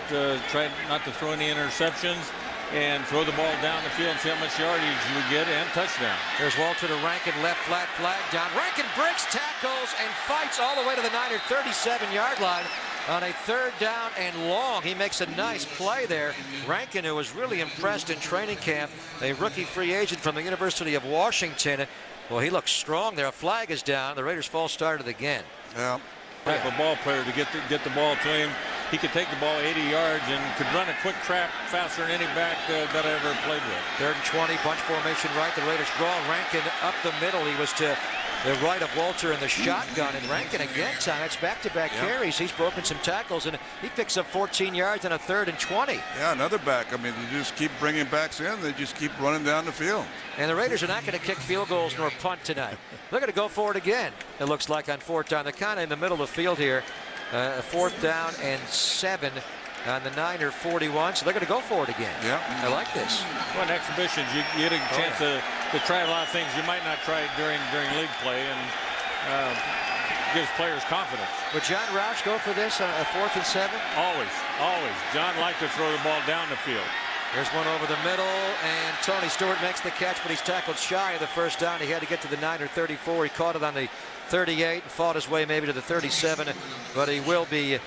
trying not to throw any interceptions and throw the ball down the field and see how much yardage we get, and touchdown. There's Walter to Rankin, left flat flag down. Rankin breaks tackles and fights all the way to the Niner 37-yard line on a 3rd down and long. He makes a nice play there. Rankin, who was really impressed in training camp, a rookie free agent from the University of Washington. Well, he looks strong there. A flag is down. The Raiders false started again. Yeah. Type of ball player to get the ball to him. He could take the ball 80 yards and could run a quick trap faster than any back that I ever played with. 3rd and 20, bunch formation right. The Raiders draw Rankin up the middle. He was to the right of Walter in the shotgun, and Rankin again, Tom. It's back-to-back carries. He's broken some tackles, and he picks up 14 yards on a 3rd and 20. Yeah, another back. I mean, you just keep bringing backs in. They just keep running down the field. And the Raiders are not going to kick field goals nor punt tonight. They're going to go for it again, it looks like, on 4th down. They're kind of in the middle of the field here. 4th down and 7 on the Niner 41, so they're going to go for it again. Yeah, I like this. Well, in exhibitions, you get a chance to try a lot of things you might not try during league play, and gives players confidence. Would John Roush go for this on a 4th and 7? Always. John liked to throw the ball down the field. There's one over the middle, and Tony Stewart makes the catch, but he's tackled shy of the first down. He had to get to the 9 or 34. He caught it on the 38 and fought his way maybe to the 37, but he will be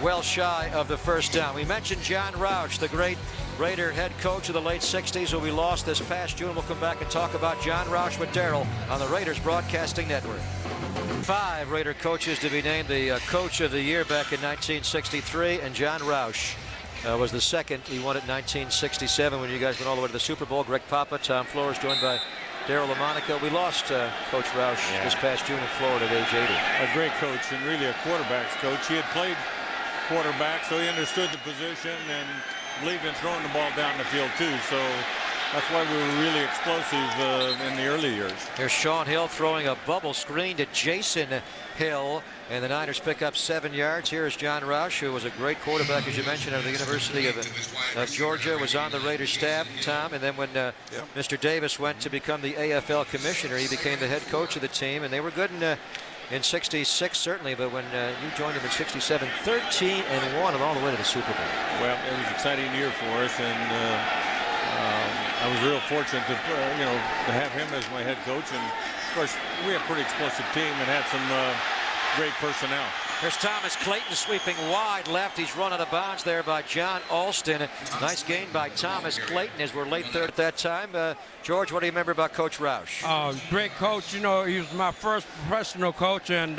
well shy of the first down. We mentioned John Roush, the great Raider head coach of the late 60s, who we lost this past June. We'll come back and talk about John Roush with Daryl on the Raiders Broadcasting Network. 5 Raider coaches to be named the Coach of the Year back in 1963, and John Roush was the second. He won it in 1967 when you guys went all the way to the Super Bowl. Greg Papa, Tom Flores, joined by Daryl LaMonica. We lost Coach Roush this past June in Florida at age 80. A great coach and really a quarterback's coach. He had played quarterback, so he understood the position and believed in throwing the ball down the field too. So that's why we were really explosive in the early years. Here's Sean Hill throwing a bubble screen to Jason Hill, and the Niners pick up 7 yards. Here is John Roush, who was a great quarterback, as you mentioned, out of the University of Georgia, was on the Raiders staff, Tom, and then when Mr. Davis went to become the AFL commissioner, he became the head coach of the team, and they were good in 66 certainly, but when you joined him in 67, 13-1 and all the way to the Super Bowl. Well, it was an exciting year for us, and I was real fortunate to to have him as my head coach, and of course we had a pretty explosive team and had some great personnel. Here's Thomas Clayton sweeping wide left. He's run out of bounds there by John Alston. Nice gain by Thomas Clayton as we're late third at that time. George, what do you remember about Coach Roush? Great coach. You know, he was my first professional coach, and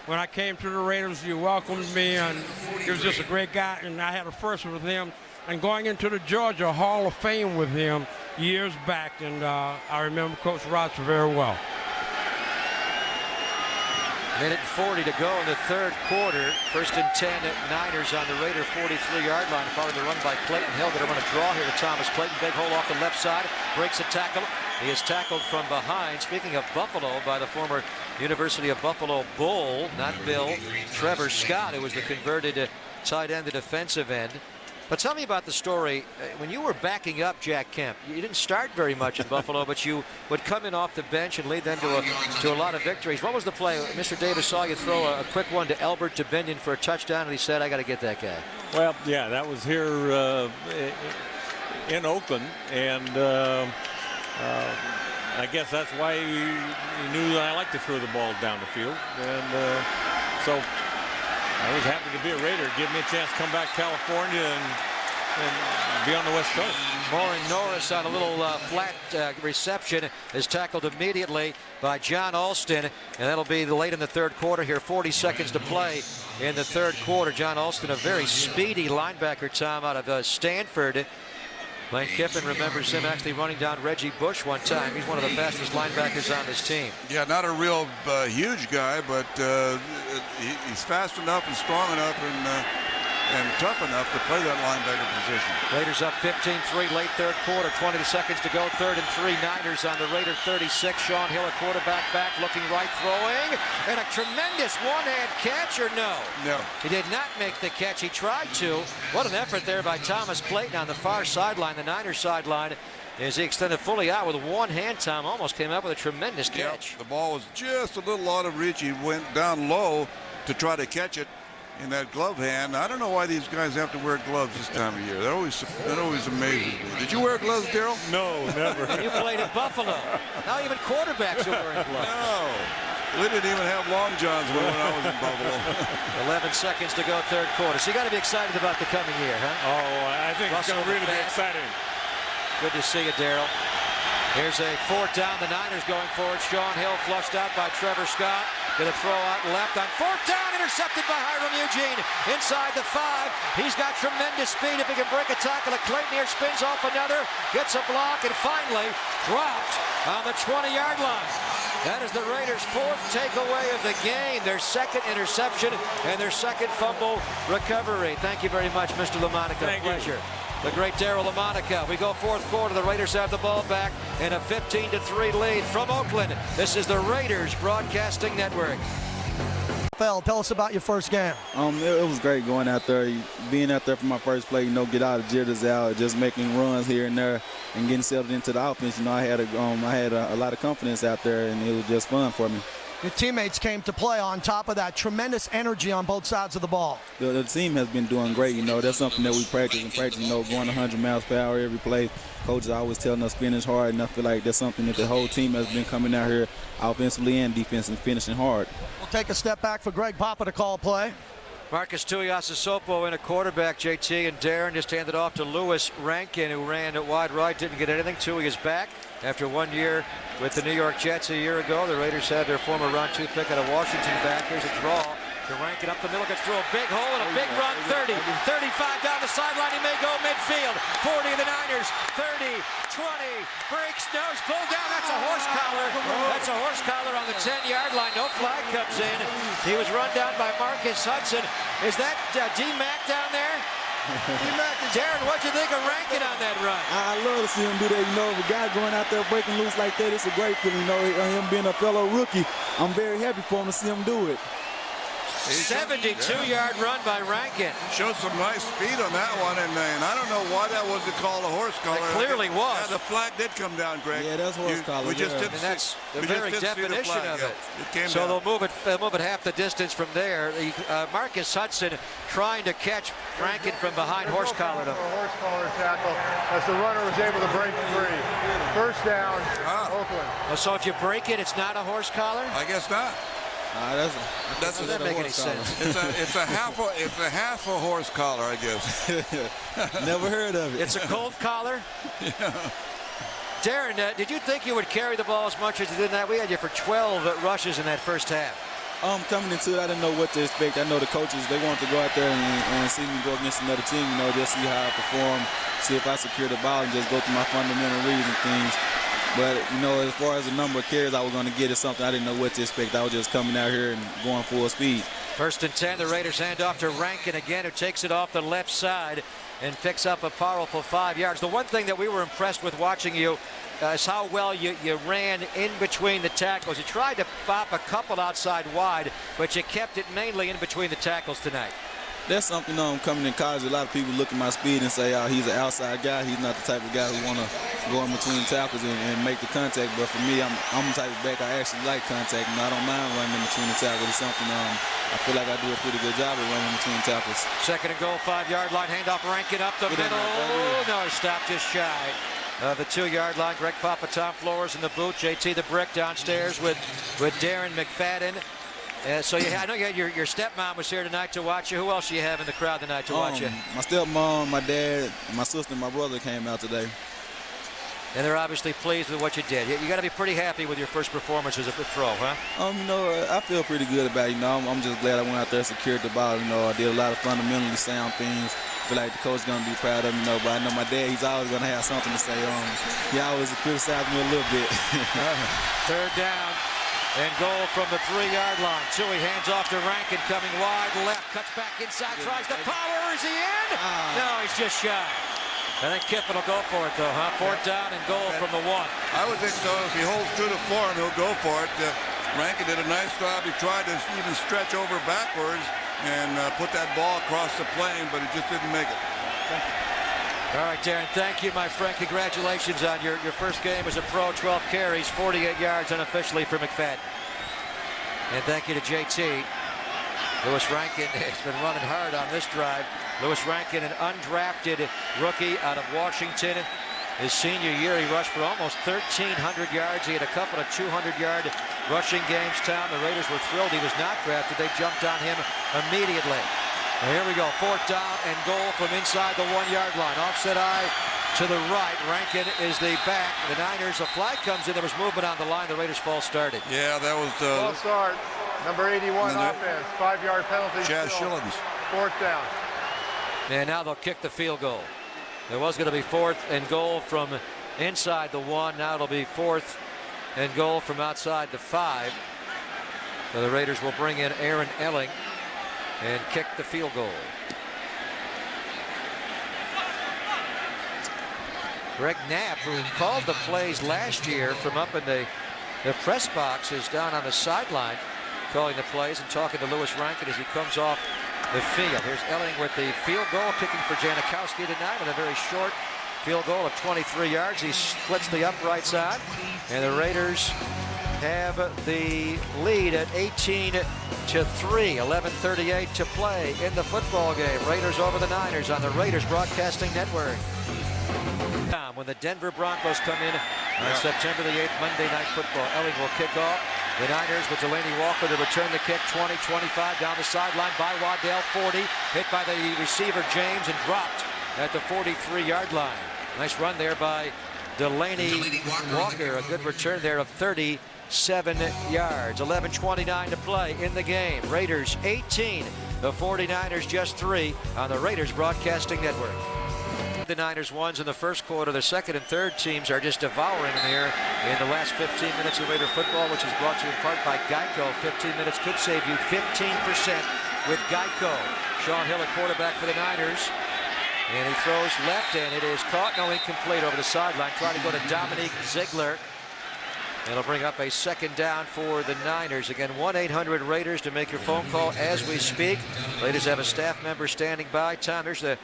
when I came to the Raiders, he welcomed me, and he was just a great guy, and I had a first with him. And going into the Georgia Hall of Fame with him years back, and I remember Coach Roush very well. Minute 40 to go in the third quarter. First and 10 at Niners on the Raider 43-yard line. Following the run by Clayton Hill. Going to run a draw here to Thomas Clayton. Big hole off the left side. Breaks a tackle. He is tackled from behind. Speaking of Buffalo, by the former University of Buffalo Bull, not Bill, Trevor Scott, who was the converted tight end, the defensive end. But tell me about the story. When you were backing up Jack Kemp, you didn't start very much in Buffalo, but you would come in off the bench and lead them to a lot of victories. What was the play? Mr. Davis saw you throw a quick one to Elbert to Binion for a touchdown, and he said, I got to get that guy. Well, yeah, that was here in Oakland, and I guess that's why he knew that I like to throw the ball down the field. And so I was happy to be a Raider. Give me a chance to come back to California and be on the West Coast. Maureen Norris on a little flat reception is tackled immediately by John Alston, and that'll be late in the third quarter here. 40 seconds to play in the third quarter. John Alston, a very speedy linebacker, Tom, out of Stanford. Lane Kiffin remembers him actually running down Reggie Bush one time. He's one of the fastest linebackers on this team. Yeah, not a real huge guy, but he's fast enough and strong enough and tough enough to play that linebacker position. Raiders up 15-3 late third quarter. 20 seconds to go. 3rd and 3. Niners on the Raider 36. Sean Hill, a quarterback back, looking right, throwing, and a tremendous one-hand catch, or no? No. He did not make the catch. He tried to. What an effort there by Thomas Clayton on the far sideline, the Niners sideline, as he extended fully out with one hand. Tom almost came up with a tremendous catch. Yep, the ball was just a little out of reach. He went down low to try to catch it in that glove hand. I don't know why these guys have to wear gloves this time of year. That always amazes me. Did you wear gloves, Daryl? No, never. You played at Buffalo. Now even quarterbacks are wearing gloves. No. We didn't even have long johns when I was in Buffalo. 11 seconds to go, third quarter. So you got to be excited about the coming year, huh? Oh, I think it's going to really be exciting. Good to see you, Daryl. Here's a fourth down. The Niners going forward. Sean Hill flushed out by Trevor Scott. Going to throw out left on fourth down. Intercepted by Hiram Eugene. Inside the 5. He's got tremendous speed. If he can break a tackle, Clayton here spins off another. Gets a block and finally dropped on the 20-yard line. That is the Raiders' 4th takeaway of the game. Their 2nd interception and their 2nd fumble recovery. Thank you very much, Mr. LaMonica. Thank Pleasure. You. The great Daryl LaMonica. We go 4th quarter. The Raiders have the ball back in a 15-3 lead from Oakland. This is the Raiders Broadcasting Network. Tell us about your first game. It was great going out there, being out there for my first play. Get all the jitters out, just making runs here and there, and getting settled into the offense. I had a lot of confidence out there, and it was just fun for me. Your teammates came to play on top of that tremendous energy on both sides of the ball. The team has been doing great. That's something that we practice, going 100 miles per hour every play. Coaches are always telling us finish hard, and I feel like that's something that the whole team has been coming out here offensively and defensively, finishing hard. We'll take a step back for Greg Papa to call play. Marcus Tuiasosopo in a quarterback. JT and Darren just handed off to Lewis Rankin, who ran at wide right, didn't get anything. Tui is back after 1 year with the New York Jets a year ago. The Raiders had their former round 2 pick out of Washington back. Here's a draw to Rankin up the middle, gets through a big hole and a big run. 30, 35 down the sideline. He may go midfield. 40 of the Niners. 30, 20, breaks, nose, pulled down. That's a horse collar. That's a horse collar on the 10-yard line. No flag comes in. He was run down by Marcus Hudson. Is that D-Mac down there? Darren, what'd you think of Rankin on that run? I love to see him do that. The guy going out there breaking loose like that, it's a great feeling. Him being a fellow rookie, I'm very happy for him to see him do it. 72-yard run by Rankin. Showed some nice speed on that one, and I don't know why that wasn't called a horse collar. It clearly was. Yeah, the flag did come down, Greg. Yeah, that's horse collar. We just didn't. That's the very definition of it. So they'll move it half the distance from there. Marcus Hudson trying to catch Rankin from behind, horse collared him. Horse collar tackle as the runner was able to break free. First down, Oakland. So if you break it, it's not a horse collar? I guess not. That doesn't make any sense. It's a half a horse collar, I guess. Never heard of it. It's a cold collar. Yeah. Darren, did you think you would carry the ball as much as you did that? We had you for 12 rushes in that first half. Coming into it, I didn't know what to expect. I know the coaches, they want to go out there and see me go against another team, just see how I perform, see if I secure the ball, and just go through my fundamental reads and things. But, as far as the number of carries I was going to get is something I didn't know what to expect. I was just coming out here and going full speed. First and 10, the Raiders hand off to Rankin again, who takes it off the left side and picks up a powerful 5 yards. The one thing that we were impressed with watching you is how well you ran in between the tackles. You tried to pop a couple outside wide, but you kept it mainly in between the tackles tonight. That's something coming in college. A lot of people look at my speed and say, he's an outside guy. He's not the type of guy who want to go in between tackles and make the contact. But for me, I'm the type of back I actually like contact, and I don't mind running in between the tackles. It's something I feel like I do a pretty good job of running in between tackles. Second and goal, 5-yard line, handoff Rankin up the middle. Oh, no, he stopped just shy of the 2-yard line. Greg Papa, Tom Flores in the boot. JT the Brick downstairs with Darren McFadden. So I know you had your stepmom was here tonight to watch you. Who else do you have in the crowd tonight to watch you? My stepmom, my dad, my sister, and my brother came out today. And they're obviously pleased with what you did. You got to be pretty happy with your first performance as a pro, huh? I feel pretty good about it. I'm just glad I went out there and secured the ball. I did a lot of fundamentally sound things. I feel like the coach is going to be proud of me, but I know my dad, he's always going to have something to say. He always criticizes me a little bit. Third down. And goal from the 3-yard line. Tui hands off to Rankin, coming wide left, cuts back inside, tries to power. Is he in? No, he's just shy. I think Kiffin will go for it, though, huh? Fourth down and goal from the 1. I would think so. If he holds true to form, he'll go for it. Rankin did a nice job. He tried to even stretch over backwards and put that ball across the plane, but he just didn't make it. Thank you. All right, Darren, thank you, my friend. Congratulations on your first game as a pro. 12 carries, 48 yards unofficially for McFadden. And thank you to JT. Lewis Rankin has been running hard on this drive. Lewis Rankin, an undrafted rookie out of Washington. His senior year, he rushed for almost 1,300 yards. He had a couple of 200-yard rushing games. Tom, the Raiders were thrilled he was not drafted. They jumped on him immediately. And here we go, fourth down and goal from inside the 1-yard line. Offset eye to the right. Rankin is the back. The Niners, a flag comes in. There was movement on the line. The Raiders' false started. Yeah, that was the... False start. Number 81 offense. 5-yard penalty. Chaz Schillens. Fourth down. And now they'll kick the field goal. There was going to be fourth and goal from inside the 1. Now it'll be fourth and goal from outside the 5. So the Raiders will bring in Aaron Elling and kick the field goal. Greg Knapp, who called the plays last year from up in the press box, is down on the sideline calling the plays and talking to Lewis Rankin as he comes off the field. Here's Elling with the field goal, kicking for Janikowski tonight on a very short field goal of 23 yards. He splits the uprights on, and the Raiders have the lead at 18-3, 11:38 to play in the football game. Raiders over the Niners on the Raiders Broadcasting Network. When the Denver Broncos come in on September the 8th, Monday Night Football, Elling will kick off. The Niners with Delaney Walker to return the kick, 20-25 down the sideline by Waddell, 40, hit by the receiver James and dropped at the 43-yard line. Nice run there by Delaney Walker, a good return there of 37 yards. 11:29 to play in the game. Raiders 18, the 49ers just 3 on the Raiders Broadcasting Network. The Niners ones in the first quarter. The second and third teams are just devouring them here in the last 15 minutes of Raider football, which is brought to you in part by Geico. 15 minutes could save you 15% with Geico. Sean Hill, a quarterback for the Niners. And he throws left, and it is caught. No, incomplete over the sideline. Trying to go to Dominique Ziegler. It'll bring up a second down for the Niners. Again, 1-800-RAIDERS to make your phone call as we speak. Raiders have a staff member standing by. Tom, here's the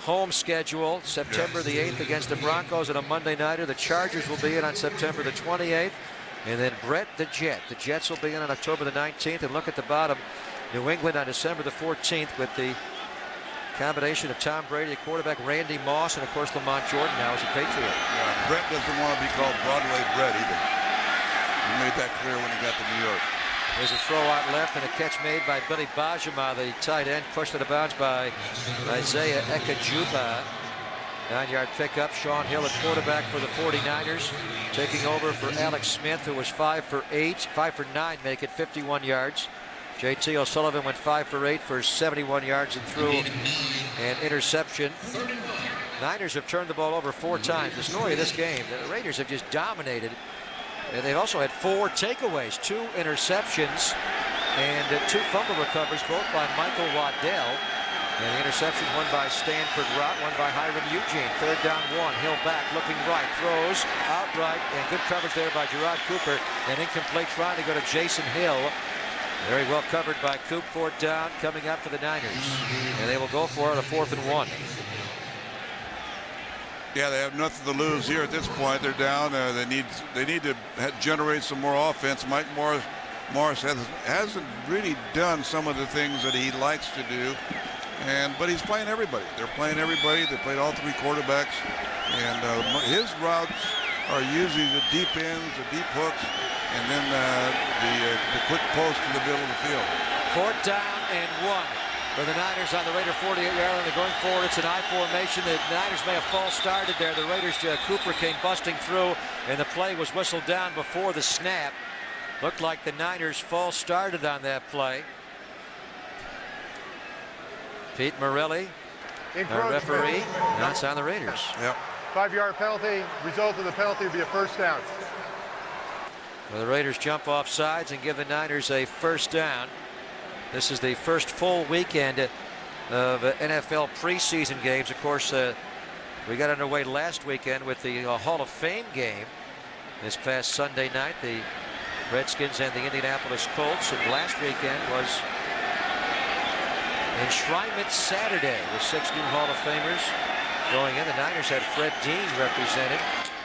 home schedule. September the 8th against the Broncos on a Monday nighter. The Chargers will be in on September the 28th. And then Brett the Jet. The Jets will be in on October the 19th. And look at the bottom. New England on December the 14th with the combination of Tom Brady, a quarterback, Randy Moss, and of course Lamont Jordan now as a Patriot. Yeah, Brett doesn't want to be called Broadway Brett either. He made that clear when he got to New York. There's a throw out left and a catch made by Billy Bajama, the tight end, pushed out of bounds by Isaiah Ekajuba. 9-yard pickup. Sean Hill at quarterback for the 49ers, taking over for Alex Smith, who was 5 for 9, make it 51 yards. J.T. O'Sullivan went 5 for 8 for 71 yards and threw an interception. Niners have turned the ball over 4 times. The story of this game, the Raiders have just dominated. They've also had 4 takeaways, 2 interceptions, and 2 fumble recoveries, both by Michael Waddell. And the interceptions, one by Stanford Rott, one by Hiram Eugene. 3rd down 1, Hill back, looking right, throws outright, and good coverage there by Gerard Cooper. And incomplete, trying to go to Jason Hill. Very well covered by Coop. 4th down coming up for the Niners. And they will go for it, a 4th and 1. Yeah, they have nothing to lose here at this point. They're down. They need to generate some more offense. Mike Morris hasn't really done some of the things that he likes to do, but he's playing everybody. They're playing everybody. They played all 3 quarterbacks, and his routes are usually the deep ends, the deep hooks, and then the quick post to the middle of the field. 4th down and 1. For the Niners on the Raider 48-yard line. They're going forward. It's an I formation. The Niners may have false started there. The Raiders, Cooper came busting through, and the play was whistled down before the snap. Looked like the Niners false started on that play. Pete Morelli, our referee. Now it's on the Raiders. Yep. 5-yard penalty. Result of the penalty would be a first down. Well, the Raiders jump off sides and give the Niners a first down. This is the first full weekend of NFL preseason games. Of course, we got underway last weekend with the Hall of Fame game this past Sunday night, the Redskins and the Indianapolis Colts. And last weekend was Enshrinement Saturday with 6 new Hall of Famers going in. The Niners had Fred Dean represented.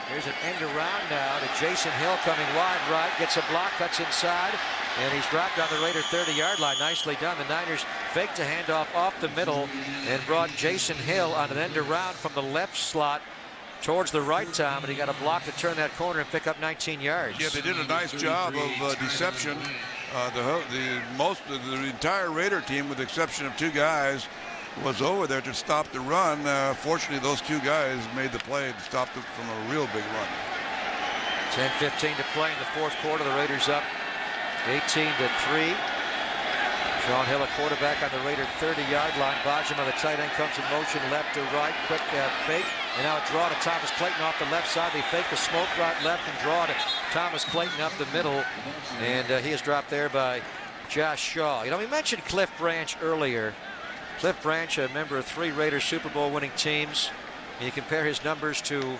Here's an end around now to Jason Hill coming wide right, gets a block, cuts inside, and he's dropped on the Raider 30-yard line. Nicely done. The Niners faked a handoff off the middle and brought Jason Hill on an end around from the left slot towards the right, Tom, and he got a block to turn that corner and pick up 19 yards. Yeah, they did a nice job of deception. The entire Raider team, with the exception of 2 guys, was over there to stop the run. Fortunately, those 2 guys made the play to stop it from a real big run. 10:15 to play in the 4th quarter. The Raiders up 18-3. Sean Hill, a quarterback on the Raider 30-yard line. Bajama, the tight end, comes in motion left to right. Quick fake. And now a draw to Thomas Clayton off the left side. They fake the smoke right left and draw to Thomas Clayton up the middle. And he is dropped there by Josh Shaw. You know, we mentioned Cliff Branch earlier. Cliff Branch, a member of 3 Raiders Super Bowl winning teams. And you compare his numbers to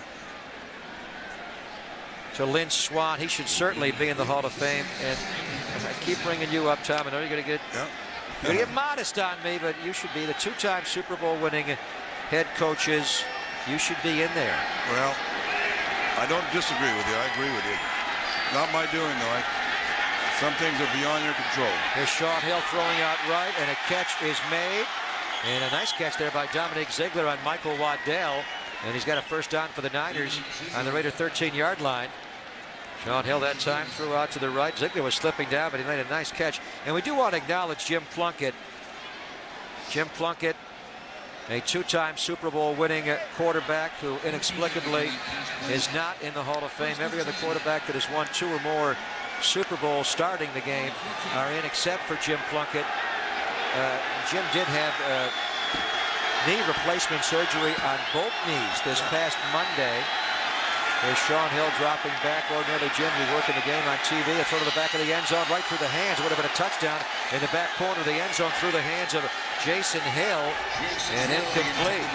Lynn Swann. He should certainly be in the Hall of Fame. And I keep bringing you up, Tom. I know you're going to get modest on me, but you should be the 2-time Super Bowl winning head coaches you should be in there. Well, I don't disagree with you. I agree with you. Not my doing, though. Some things are beyond your control. Here's Sean Hill throwing out right, and a catch is made. And a nice catch there by Dominique Ziegler on Michael Waddell. And he's got a first down for the Niners on the Raider 13-yard line. Sean Hill that time threw out to the right. Ziegler was slipping down, but he made a nice catch. And we do want to acknowledge Jim Plunkett. Jim Plunkett, a two-time Super Bowl winning quarterback who inexplicably is not in the Hall of Fame. Every other quarterback that has won 2 or more Super Bowls starting the game are in, except for Jim Plunkett. Jim did have knee replacement surgery on both knees this past Monday. There's Sean Hill dropping back. Ordinarily, Jim, we work in the game on TV. A throw to the back of the end zone, right through the hands. It would have been a touchdown in the back corner of the end zone through the hands of Jason Hill, and incomplete.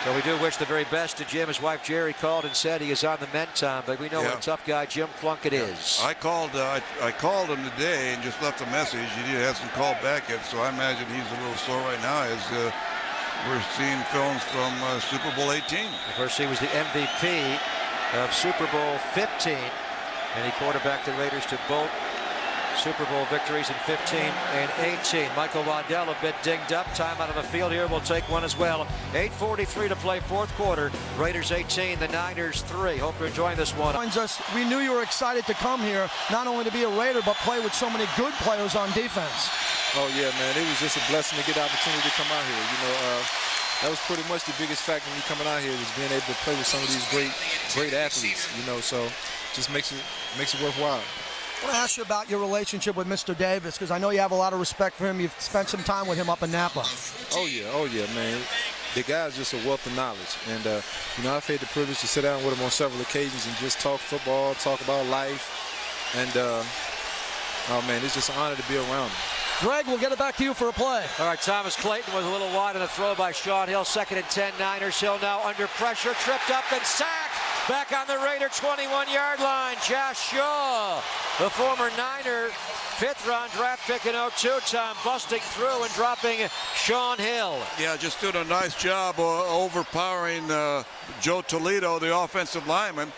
So we do wish the very best to Jim. His wife Jerry called and said he is on the mend, Tom, but we know what a tough guy Jim Plunkett is. I called him today and just left a message. He hasn't called back yet, so I imagine he's a little sore right now as we're seeing films from Super Bowl 18. Of course, he was the MVP of Super Bowl 15, and he quarterbacked the Raiders to both Super Bowl victories in 15 and 18. Michael Waddell a bit dinged up. Time out of the field here. We'll take one as well. 8:43 to play, fourth quarter. Raiders 18, the Niners 3. Hope you're enjoying this one. We knew you were excited to come here, not only to be a Raider, but play with so many good players on defense. Oh, yeah, man. It was just a blessing to get the opportunity to come out here. You know, that was pretty much the biggest factor when you coming out here, was being able to play with some of these great athletes, you know, so just makes it worthwhile. I want to ask you about your relationship with Mr. Davis, because I know you have a lot of respect for him. You've spent some time with him up in Napa. Oh yeah, man. The guy's just a wealth of knowledge, and you know, I've had the privilege to sit down with him on several occasions and just talk football, talk about life, and oh man, it's just an honor to be around him. Greg, we'll get it back to you for a play. All right, Thomas Clayton was a little wide on the throw by Sean Hill. 2nd and 10, Niners. Hill now under pressure, tripped up and sacked. Back on the Raider 21-yard line, Josh Shaw, the former Niner, 5th-round draft pick in 02, Tom, busting through and dropping Sean Hill. Yeah, just doing a nice job overpowering Joe Toledo, the offensive lineman.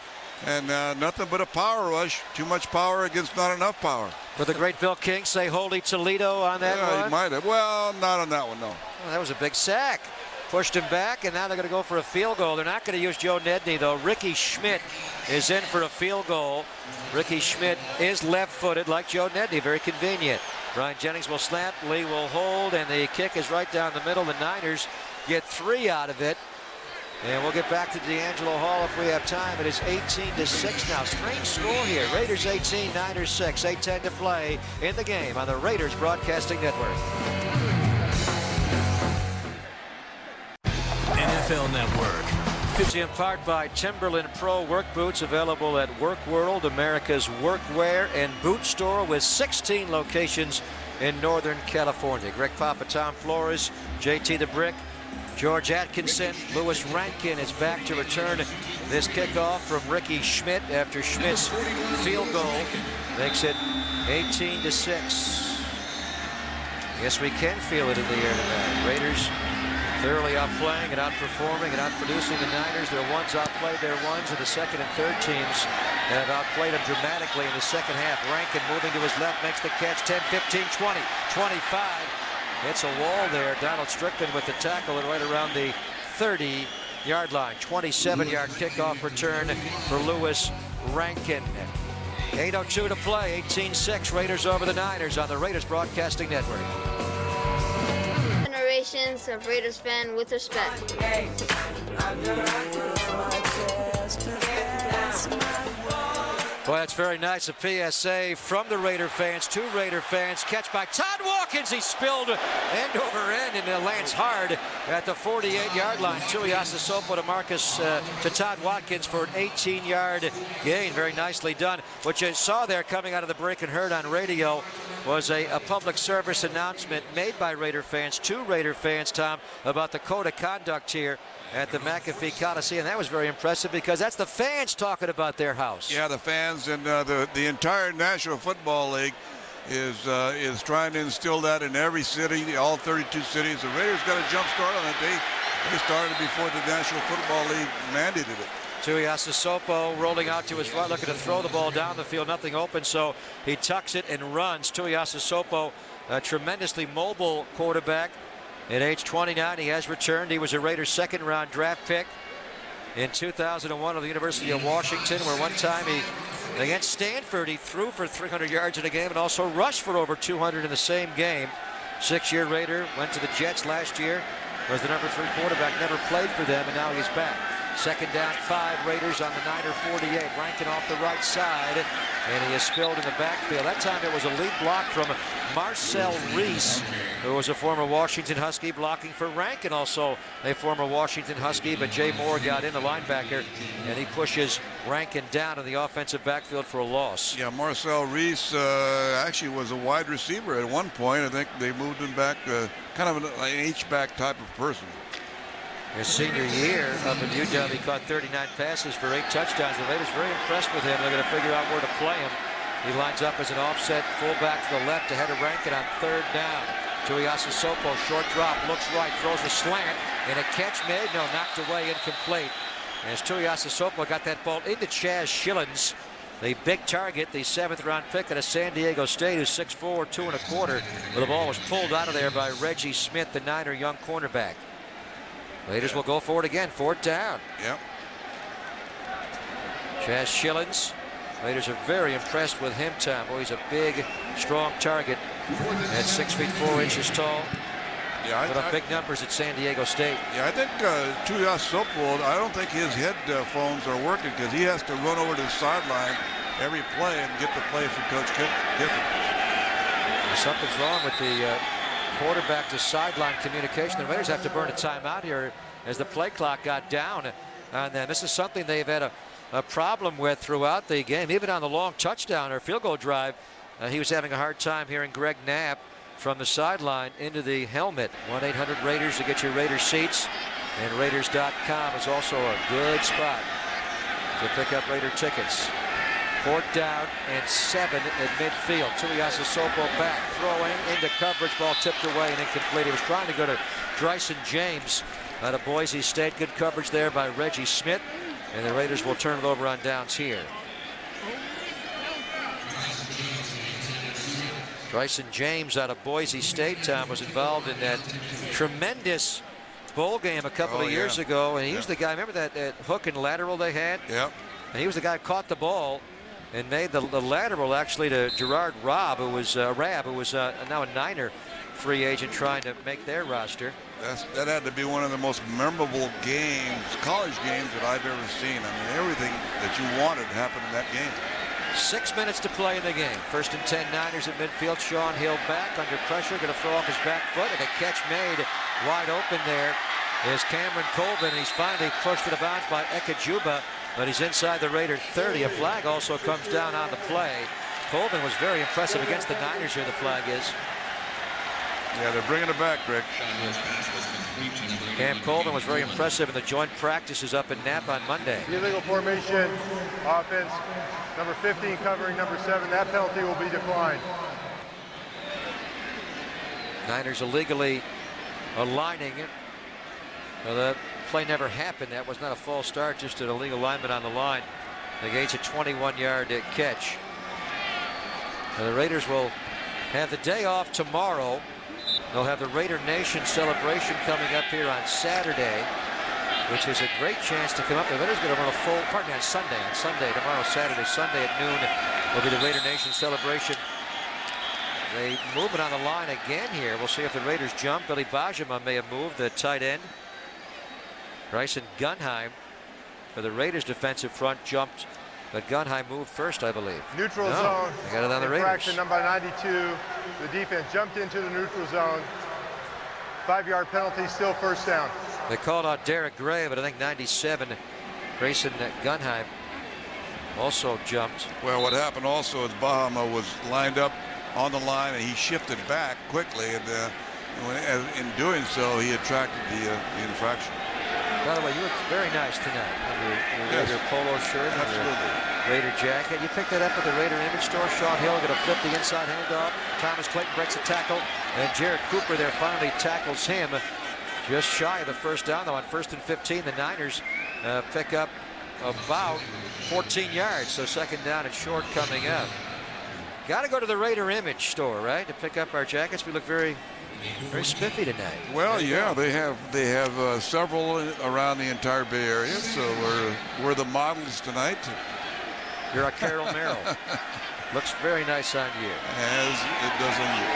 And nothing but a power rush. Too much power against not enough power. Would the great Bill King say holy Toledo on that one? Yeah, he might have. Well, not on that one, no. Well, that was a big sack. Pushed him back, and now they're going to go for a field goal. They're not going to use Joe Nedney, though. Ricky Schmidt is in for a field goal. Ricky Schmidt is left-footed like Joe Nedney. Very convenient. Brian Jennings will snap. Lee will hold, and the kick is right down the middle. The Niners get 3 out of it. And we'll get back to D'Angelo Hall if we have time. It is 18-6 now. Strange score here. Raiders 18, Niners 6. 8:10 to play in the game on the Raiders Broadcasting Network. NFL Network. In part by Timberland Pro Work Boots, available at Work World, America's workwear and boot store, with 16 locations in Northern California. Greg Papa, Tom Flores, JT the Brick, George Atkinson. Louis Rankin is back to return this kickoff from Ricky Schmidt after Schmidt's field goal makes it 18-6. Yes, we can feel it in the air tonight. Raiders thoroughly outplaying and outperforming and outproducing the Niners. Their ones outplayed their ones, and the second and third teams have outplayed them dramatically in the second half. Rankin moving to his left, makes the catch. 10, 15, 20, 25. It's a wall there. Donald Strickland with the tackle and right around the 30-yard line. 27-yard kickoff return for Louis Rankin. 8:02 to play. 18-6. Raiders over the Niners on the Raiders Broadcasting Network. Generations of Raiders fan with respect. Boy, that's very nice. A PSA from the Raider fans to Raider fans. Catch by Todd Watkins. He spilled end over end and lands hard at the 48-yard line. Tuiasosopo to Todd Watkins for an 18-yard gain. Very nicely done. What you saw there coming out of the break and heard on radio was a public service announcement made by Raider fans to Raider fans, Tom, about the code of conduct here at the McAfee Coliseum. That was very impressive because that's the fans talking about their house. Yeah, the fans and the entire National Football League is trying to instill that in every city, all 32 cities. The Raiders got a jump start on it. They started before the National Football League mandated it. Tuiasosopo rolling out to his right, looking to throw the ball down the field, nothing open, so he tucks it and runs. Tuiasosopo, a tremendously mobile quarterback. At age 29, he has returned. He was a Raiders second-round draft pick in 2001 at the University of Washington, where one time against Stanford, he threw for 300 yards in a game and also rushed for over 200 in the same game. 6-year Raider, went to the Jets last year, was the number 3 quarterback, never played for them, and now he's back. Second down, 5 Raiders on the Niner 48. Rankin off the right side, and he is spilled in the backfield. That time it was a lead block from Marcel Reese, who was a former Washington Husky, blocking for Rankin, also a former Washington Husky, but Jay Moore got in, the linebacker, and he pushes Rankin down in the offensive backfield for a loss. Yeah, Marcel Reese actually was a wide receiver at one point. I think they moved him back, kind of an H-back type of person. His senior year up at UW, he caught 39 passes for 8 touchdowns. The Raiders very impressed with him. They're going to figure out where to play him. He lines up as an offset fullback to the left ahead of Rankin on 3rd down. Tuiasosopo, short drop, looks right, throws a slant, and a catch made. No, knocked away, incomplete. As Tuiasosopo got that ball into Chaz Schillens, the big target, the 7th-round pick out of San Diego State, who's 6'4", 2 1/4. But the ball was pulled out of there by Reggie Smith, the Niner young cornerback. Raiders will go for it again, 4th down. Yep. Chaz Schillens. Raiders are very impressed with him, Tom. Boy, he's a big, strong target at 6 feet 4 inches tall. Yeah, put up big numbers at San Diego State. Yeah, I think Tuiasosopo, I don't think his headphones are working because he has to run over to the sideline every play and get the play from Coach Kiffin. Something's wrong with the quarterback to sideline communication. The Raiders have to burn a timeout here as the play clock got down on them. This is something they've had a problem with throughout the game. Even on the long touchdown or field goal drive, he was having a hard time hearing Greg Knapp from the sideline into the helmet. 1-800-RAIDERS to get your Raiders seats, and Raiders.com is also a good spot to pick up Raider tickets. 4th down and 7 at midfield. Tuiasosopo back, throwing into coverage, ball tipped away and incomplete. He was trying to go to Bryson James out of Boise State. Good coverage there by Reggie Smith, and the Raiders will turn it over on downs here. Bryson James out of Boise State, Tom, was involved in that tremendous bowl game a couple of years ago, and he was the guy, remember that hook and lateral they had? Yep. And he was the guy who caught the ball and made the lateral actually to Gerard Rabb, who was now a Niner free agent trying to make their roster. That had to be one of the most memorable games, college games that I've ever seen. I mean, everything that you wanted happened in that game. 6 minutes to play in the game. 1st and 10 Niners at midfield. Sean Hill back under pressure, going to throw off his back foot, and a catch made wide open there is Cameron Colvin. He's finally pushed to the bounds by Ekajuba, but he's inside the Raider 30. A flag also comes down on the play. Colvin was very impressive against the Niners here, the flag is. Yeah, they're bringing it back, Greg. Cam Colvin was very impressive in the joint practices up in Napa on Monday. Illegal formation, offense, number 15 covering number 7. That penalty will be declined. Niners illegally aligning it. Well, the play never happened. That was not a false start, just an illegal alignment on the line. Negates a 21-yard catch. Now the Raiders will have the day off tomorrow. They'll have the Raider Nation celebration coming up here on Saturday, which is a great chance to come up. The Raiders going to run a full, on Sunday, tomorrow, Saturday, Sunday at noon will be the Raider Nation celebration. They move it on the line again here. We'll see if the Raiders jump. Billy Bajema may have moved, the tight end. Bryson Gunheim for the Raiders defensive front jumped, but Gunheim moved first, I believe. Neutral zone. They got it on the Raiders. Infraction number 92. The defense jumped into the neutral zone. 5-yard penalty, still 1st down. They called out Derek Gray, but I think 97, Grayson Gunheim also jumped. Well, what happened also is Bahama was lined up on the line, and he shifted back quickly, and in doing so, he attracted the infraction. By the way, you look very nice tonight in your Raider polo shirt and your Raider jacket. You picked that up at the Raider Image Store. Sean Hill going to flip the inside handoff. Thomas Clayton breaks a tackle, and Jared Cooper there finally tackles him Just shy of the first down, though. On 1st and 15, the Niners pick up about 14 yards. So second down and short coming up. Got to go to the Raider Image store, right, to pick up our jackets. We look very spiffy tonight. Well, yeah, they have several around the entire Bay Area, so we're the models tonight. You're a Carol Merrill. Looks very nice on you. As it does on you.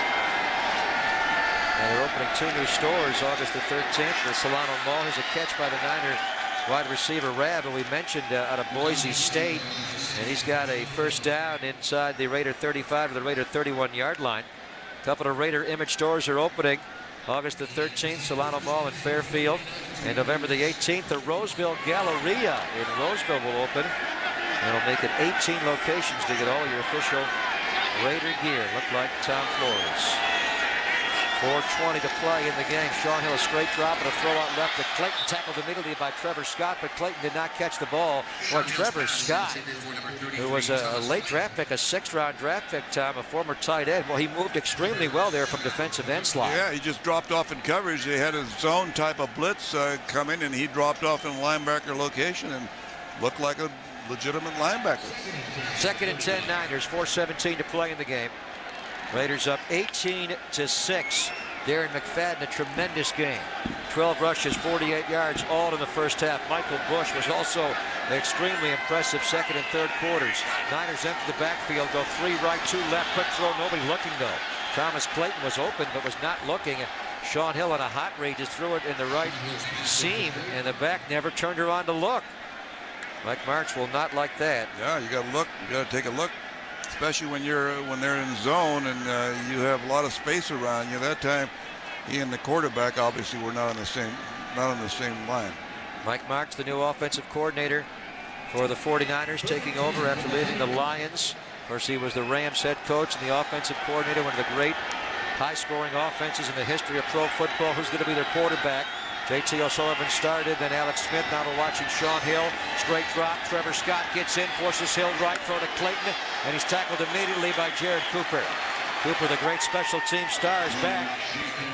And they're opening 2 new stores August the 13th. The Solano Mall. Here's a catch by the Niner wide receiver Rab, who we mentioned out of Boise State. And he's got a first down inside the Raider 35 to the Raider 31-yard line. A couple of Raider Image stores are opening August the 13th, Solano Mall in Fairfield. And November the 18th, the Roseville Galleria in Roseville will open. It'll make it 18 locations to get all of your official Raider gear. Look like Tom Flores. 4:20 to play in the game. Sean Hill, a straight drop and a throw out left to Clayton, tackled immediately by Trevor Scott, but Clayton did not catch the ball. Boy, Trevor Scott, who was a late draft pick, a 6th-round draft pick, Tom, a former tight end. Well, he moved extremely well there from defensive end slot. Yeah, he just dropped off in coverage. They had a zone type of blitz come in, and he dropped off in linebacker location and looked like a legitimate linebacker. 2nd and 10 Niners, 4:17 to play in the game. Raiders up 18-6. Darren McFadden, a tremendous game. 12 rushes, 48 yards, all in the first half. Michael Bush was also extremely impressive 2nd and 3rd quarters. Niners empty the backfield, go 3 right, 2 left. Quick throw, nobody looking though. Thomas Clayton was open but was not looking. Sean Hill on a hot read just threw it in the right seam, and the back never turned around to look. Mike Martz will not like that. Yeah, you got to look. You got to take a look. Especially when they're in zone and you have a lot of space around you. That time, he and the quarterback obviously were not on the same line. Mike Martz, the new offensive coordinator for the 49ers, taking over after leaving the Lions. Of course, he was the Rams head coach and the offensive coordinator, one of the great high-scoring offenses in the history of pro football. Who's going to be their quarterback? J.T. O'Sullivan started, then Alex Smith. Now they're watching Sean Hill. Straight drop. Trevor Scott gets in, forces Hill right, throw to Clayton, and he's tackled immediately by Jared Cooper. Cooper, the great special team star, is back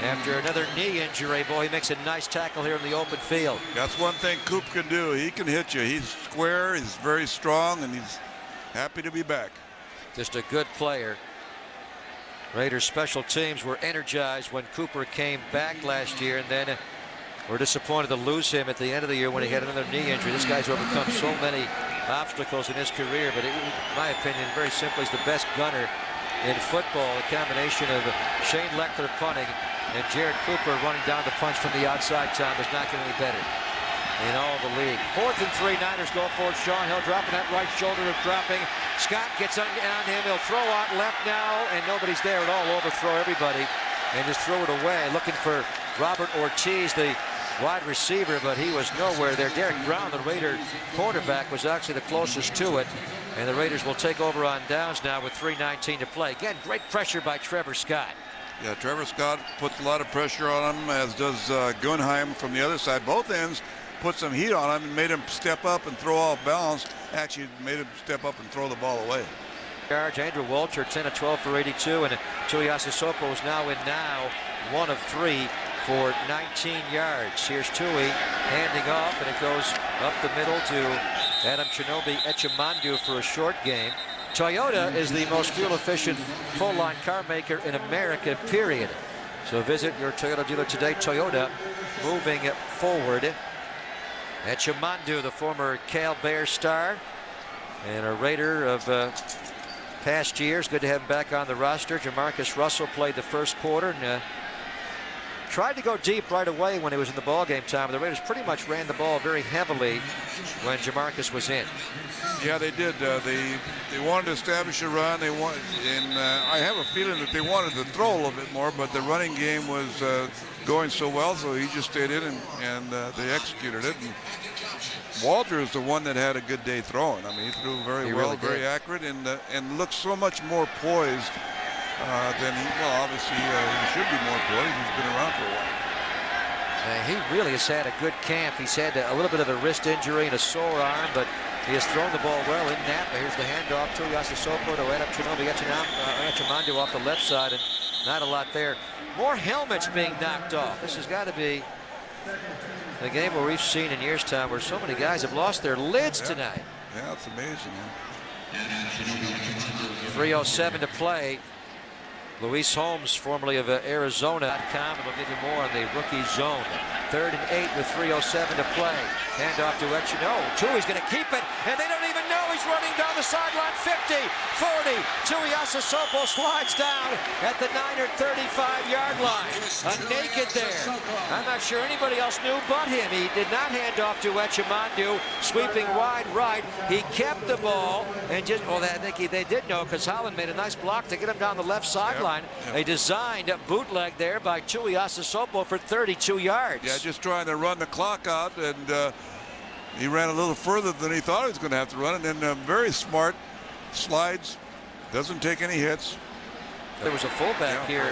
after another knee injury. Boy, he makes a nice tackle here in the open field. That's one thing Coop can do. He can hit you. He's square, he's very strong, and he's happy to be back. Just a good player. Raiders special teams were energized when Cooper came back last year, and then we're disappointed to lose him at the end of the year when he had another knee injury. This guy's overcome so many obstacles in his career, but in my opinion, very simply, is the best gunner in football. A combination of Shane Leckler punting and Jared Cooper running down the punch from the outside, Tom, is not getting any better in all the league. 4th and 3, Niners go for it. Sean Hill dropping that right shoulder, dropping. Scott gets on him. He'll throw out left now, and nobody's there at all. Overthrow everybody and just throw it away. Looking for Robert Ortiz, the wide receiver, but he was nowhere there. Derek Brown, the Raider quarterback, was actually the closest to it. And the Raiders will take over on downs now with 3:19 to play. Again, great pressure by Trevor Scott. Yeah, Trevor Scott puts a lot of pressure on him, as does Gunheim from the other side. Both ends put some heat on him and made him step up and throw off balance. Actually made him step up and throw the ball away. Andrew Walter, 10 of 12 for 82, and Tuiasa Sopo is now 1 of 3 for 19 yards. Here's Tui handing off, and it goes up the middle to Adam Chinobi Echimandu for a short game. Toyota is the most fuel-efficient full-line car maker in America, period. So visit your Toyota dealer today. Toyota moving forward. Echimandu, the former Cal Bear star and a Raider of past years. Good to have him back on the roster. Jamarcus Russell played the first quarter and tried to go deep right away when he was in the ball game time. The Raiders pretty much ran the ball very heavily when Jamarcus was in. Yeah, they did. They wanted to establish a run. I have a feeling that they wanted to throw a little bit more, but the running game was going so well, so he just stayed in and they executed it. And Walter is the one that had a good day throwing. I mean, he threw very well, very accurate, and looked so much more poised than, well, obviously he should be more poised. He's been around for a while. He really has had a good camp. He's had a little bit of a wrist injury and a sore arm, but he has thrown the ball well in Napa. Here's the handoff to Yasasopo to Adam Chinobi Echimandu off the left side, and not a lot there. More helmets being knocked off. This has got to be The game where we've seen in years' time where so many guys have lost their lids tonight. Yeah, it's amazing. 3:07 to play. Luis Holmes, formerly of Arizona.com, and we'll give you more on the rookie zone. 3rd and 8 with 3:07 to play. Handoff to Echino. Tui's going to keep it, and they don't even know he's running down the sideline. 50, 40. Tuiasosopo slides down at the Niner 35-yard line. Naked there. I'm not sure anybody else knew but him. He did not hand off to Echimandu, sweeping wide right. He kept the ball, and just, well, I think they did know because Holland made a nice block to get him down the left sideline. A designed bootleg there by Tuiasosopo for 32 yards. Yeah, just trying to run the clock out, and he ran a little further than he thought he was going to have to run, and then very smart slides, doesn't take any hits. There was a fullback here.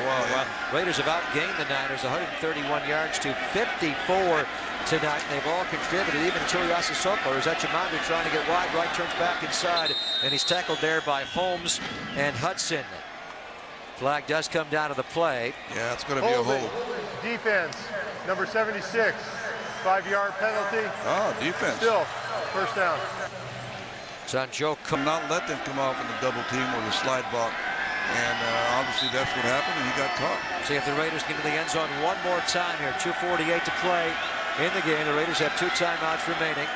Raiders have outgained the Niners 131 yards to 54 tonight. They've all contributed, even Tuiasosopo. There's Echimandu trying to get wide right, turns back inside, and he's tackled there by Holmes and Hudson. Flag does come down to the play. Yeah, it's going to be a hold. Defense, number 76, 5-yard penalty. Oh, defense. Still, first down. It's on Joe Cook. Not let them come off in the double team or the slide block. And obviously that's what happened, and he got caught. See if the Raiders get into the end zone one more time here. 2:48 to play in the game. The Raiders have 2 timeouts remaining.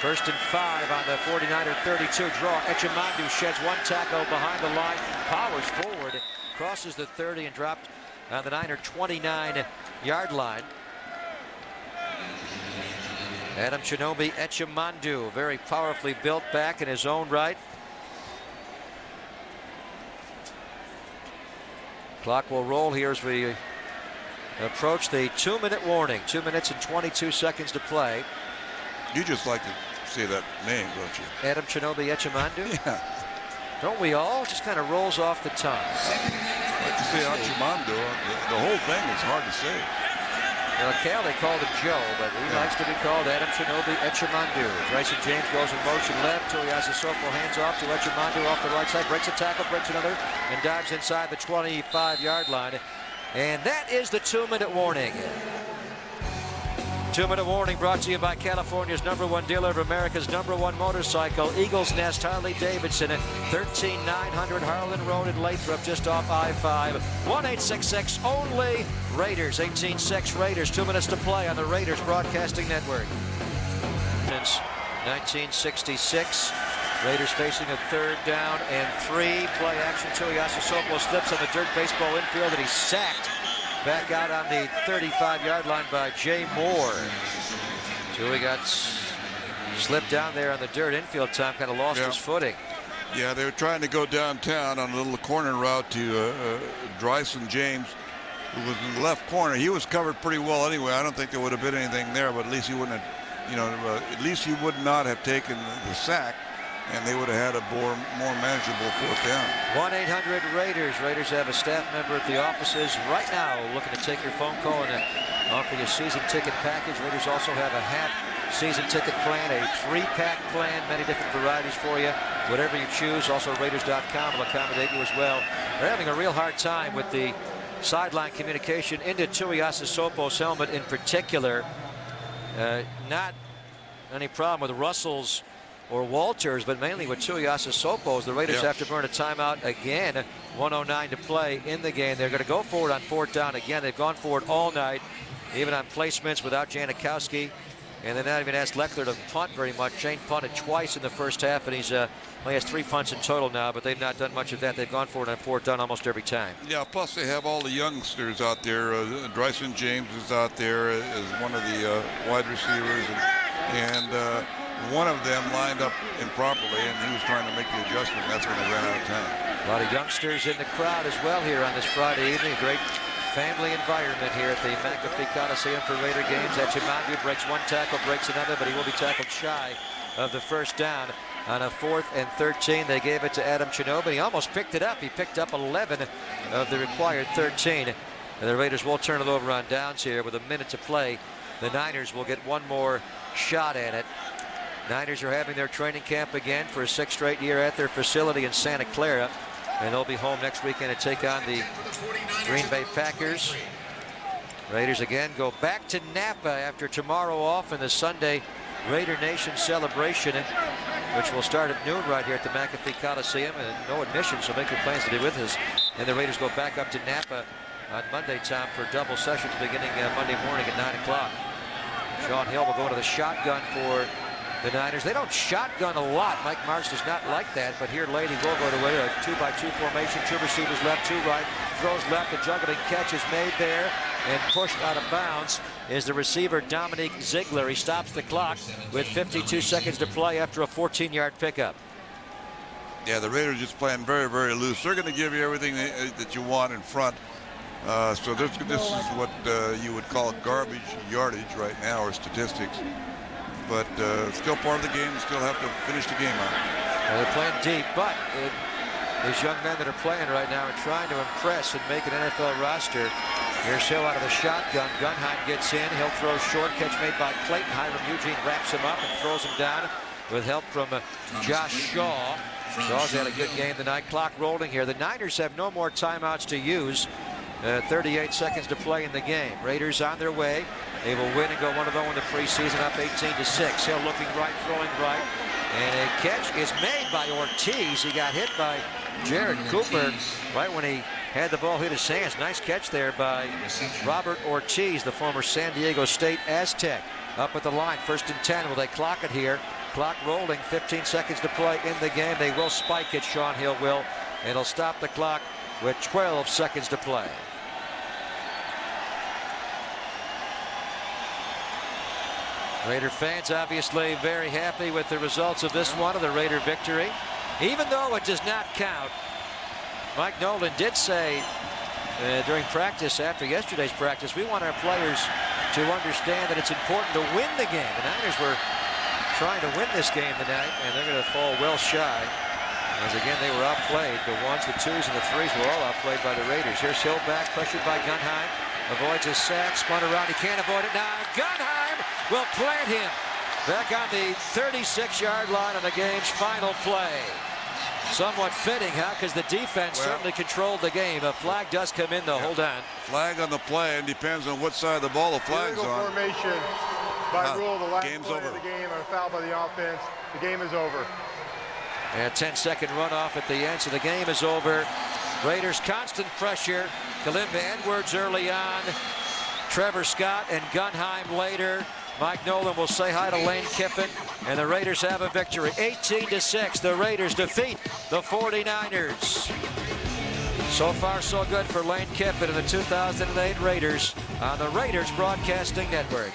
1st and 5 on the 49er 32 draw. Echimandu sheds 1 tackle behind the line, powers forward, crosses the 30 and dropped on the Niner 29-yard line. Adam Chinobi Echimandu, very powerfully built back in his own right. Clock will roll here as we approach the 2-minute warning. 2 minutes and 22 seconds to play. You just like to say that name, don't you? Adam Chinobi Echimandu? Yeah. Don't we all? Just kind of rolls off the tongue. I like to say Echimandu. The whole thing is hard to say. Well, Cal, they called him Joe, but he likes to be called Adam Chinobi Echimandu. Bryson James goes in motion left. Tuiasosopo hands off to Echimandu off the right side. Breaks a tackle, breaks another, and dives inside the 25-yard line. And that is the 2-minute warning. 2-minute warning brought to you by California's #1 dealer of America's #1 motorcycle, Eagles Nest Harley-Davidson, 13900 Harlan Road in Lathrop, just off I-5. 1-866 only Raiders. 18-6 Raiders. 2 minutes to play on the Raiders Broadcasting Network. Since 1966, Raiders facing a 3rd down and 3. Play action. Tuiasosopo slips on the dirt baseball infield, and he's sacked. Back out on the 35-yard line by Jay Moore. Tui got slipped down there on the dirt infield time, kind of lost his footing. Yeah, they were trying to go downtown on a little corner route to Bryson James, who was in the left corner. He was covered pretty well anyway. I don't think there would have been anything there, but at least he wouldn't have, at least he would not have taken the sack, and they would have had a more manageable 4th down. 1-800-RAIDERS. Raiders have a staff member at the offices right now looking to take your phone call and offer you a season ticket package. Raiders also have a half season ticket plan, a 3-pack plan, many different varieties for you. Whatever you choose. Also Raiders.com will accommodate you as well. They're having a real hard time with the sideline communication into Tuiasosopo's helmet in particular. Not any problem with Russell's or Walters, but mainly with Tuiasosopo's. The Raiders have to burn a timeout again. 1:09 to play in the game. They're going to go for it on 4th down again. They've gone for it all night, even on placements without Janikowski. And they're not even asked Leckler to punt very much. Shane punted twice in the first half, and he's only has 3 punts in total now, but they've not done much of that. They've gone for it on 4th down almost every time. Yeah, plus they have all the youngsters out there. Bryson James is out there as one of the wide receivers, and one of them lined up improperly, and he was trying to make the adjustment. That's when they ran out of time. A lot of youngsters in the crowd as well here on this Friday evening. A great family environment here at the McAfee Coliseum for Raider games. Echimandu breaks 1 tackle, breaks another, but he will be tackled shy of the 1st down. On a 4th and 13, they gave it to Adam Chinobi. He almost picked it up. He picked up 11 of the required 13. And the Raiders will turn it over on downs here with a minute to play. The Niners will get one more shot at it. Niners are having their training camp again for a 6th straight year at their facility in Santa Clara. And they'll be home next weekend to take on the Green Bay Packers. Raiders again go back to Napa after tomorrow off in the Sunday Raider Nation celebration, which will start at noon right here at the McAfee Coliseum, and no admission, so make your plans to be with us. And the Raiders go back up to Napa on Monday time for double sessions beginning Monday morning at 9 o'clock. Sean Hill will go into the shotgun for the Niners. They don't shotgun a lot. Mike Martz does not like that, but here late he will go to a 2-by-2 formation. 2 receivers left, 2 right. Throws left. The juggling catch is made there and pushed out of bounds is the receiver Dominique Ziegler. He stops the clock with 52 seconds to play after a 14-yard pickup. Yeah, the Raiders just playing very, very loose. They're going to give you everything that you want in front. So this is what you would call garbage yardage right now, or statistics. But still part of the game. Still have to finish the game out. Well, they're playing deep, but these young men that are playing right now are trying to impress and make an NFL roster. Here's Hill out of the shotgun. Gunheim gets in. He'll throw short. Catch made by Clayton. Hiram Eugene wraps him up and throws him down with help from Josh Shaw. Shaw's had a good game tonight. Clock rolling here. The Niners have no more timeouts to use. 38 seconds to play in the game. Raiders on their way. They will win and go 1-0 in the preseason, up 18-6. Hill looking right, throwing right. And a catch is made by Ortiz. He got hit by Jared Cooper right when he had the ball hit his hands. Nice catch there by Robert Ortiz, the former San Diego State Aztec. Up at the line, 1st and 10. Will they clock it here? Clock rolling, 15 seconds to play in the game. They will spike it, Sean Hill will. And he'll stop the clock with 12 seconds to play. Raider fans obviously very happy with the results of this one, of the Raider victory. Even though it does not count, Mike Nolan did say during practice, after yesterday's practice, we want our players to understand that it's important to win the game. The Niners were trying to win this game tonight, and they're going to fall well shy. As again, they were outplayed. The 1s, the 2s, and the 3s were all outplayed by the Raiders. Here's Hill back, pressured by Gunheim. Avoids a sack, spun around. He can't avoid it now. Gunheim will plant him back on the 36-yard line on the game's final play. Somewhat fitting, huh? Because the defense certainly controlled the game. A flag does come in, though. Hold on. Flag on the play, and depends on what side of the ball the flag's on. Formation by rule, the last play of the game, and a foul by the offense. The game is over. And a 10-second runoff at the end, so the game is over. Raiders constant pressure. Kalimba Edwards early on. Trevor Scott and Gunheim later. Mike Nolan will say hi to Lane Kiffin, and the Raiders have a victory. 18-6, the Raiders defeat the 49ers. So far, so good for Lane Kiffin and the 2008 Raiders on the Raiders Broadcasting Network.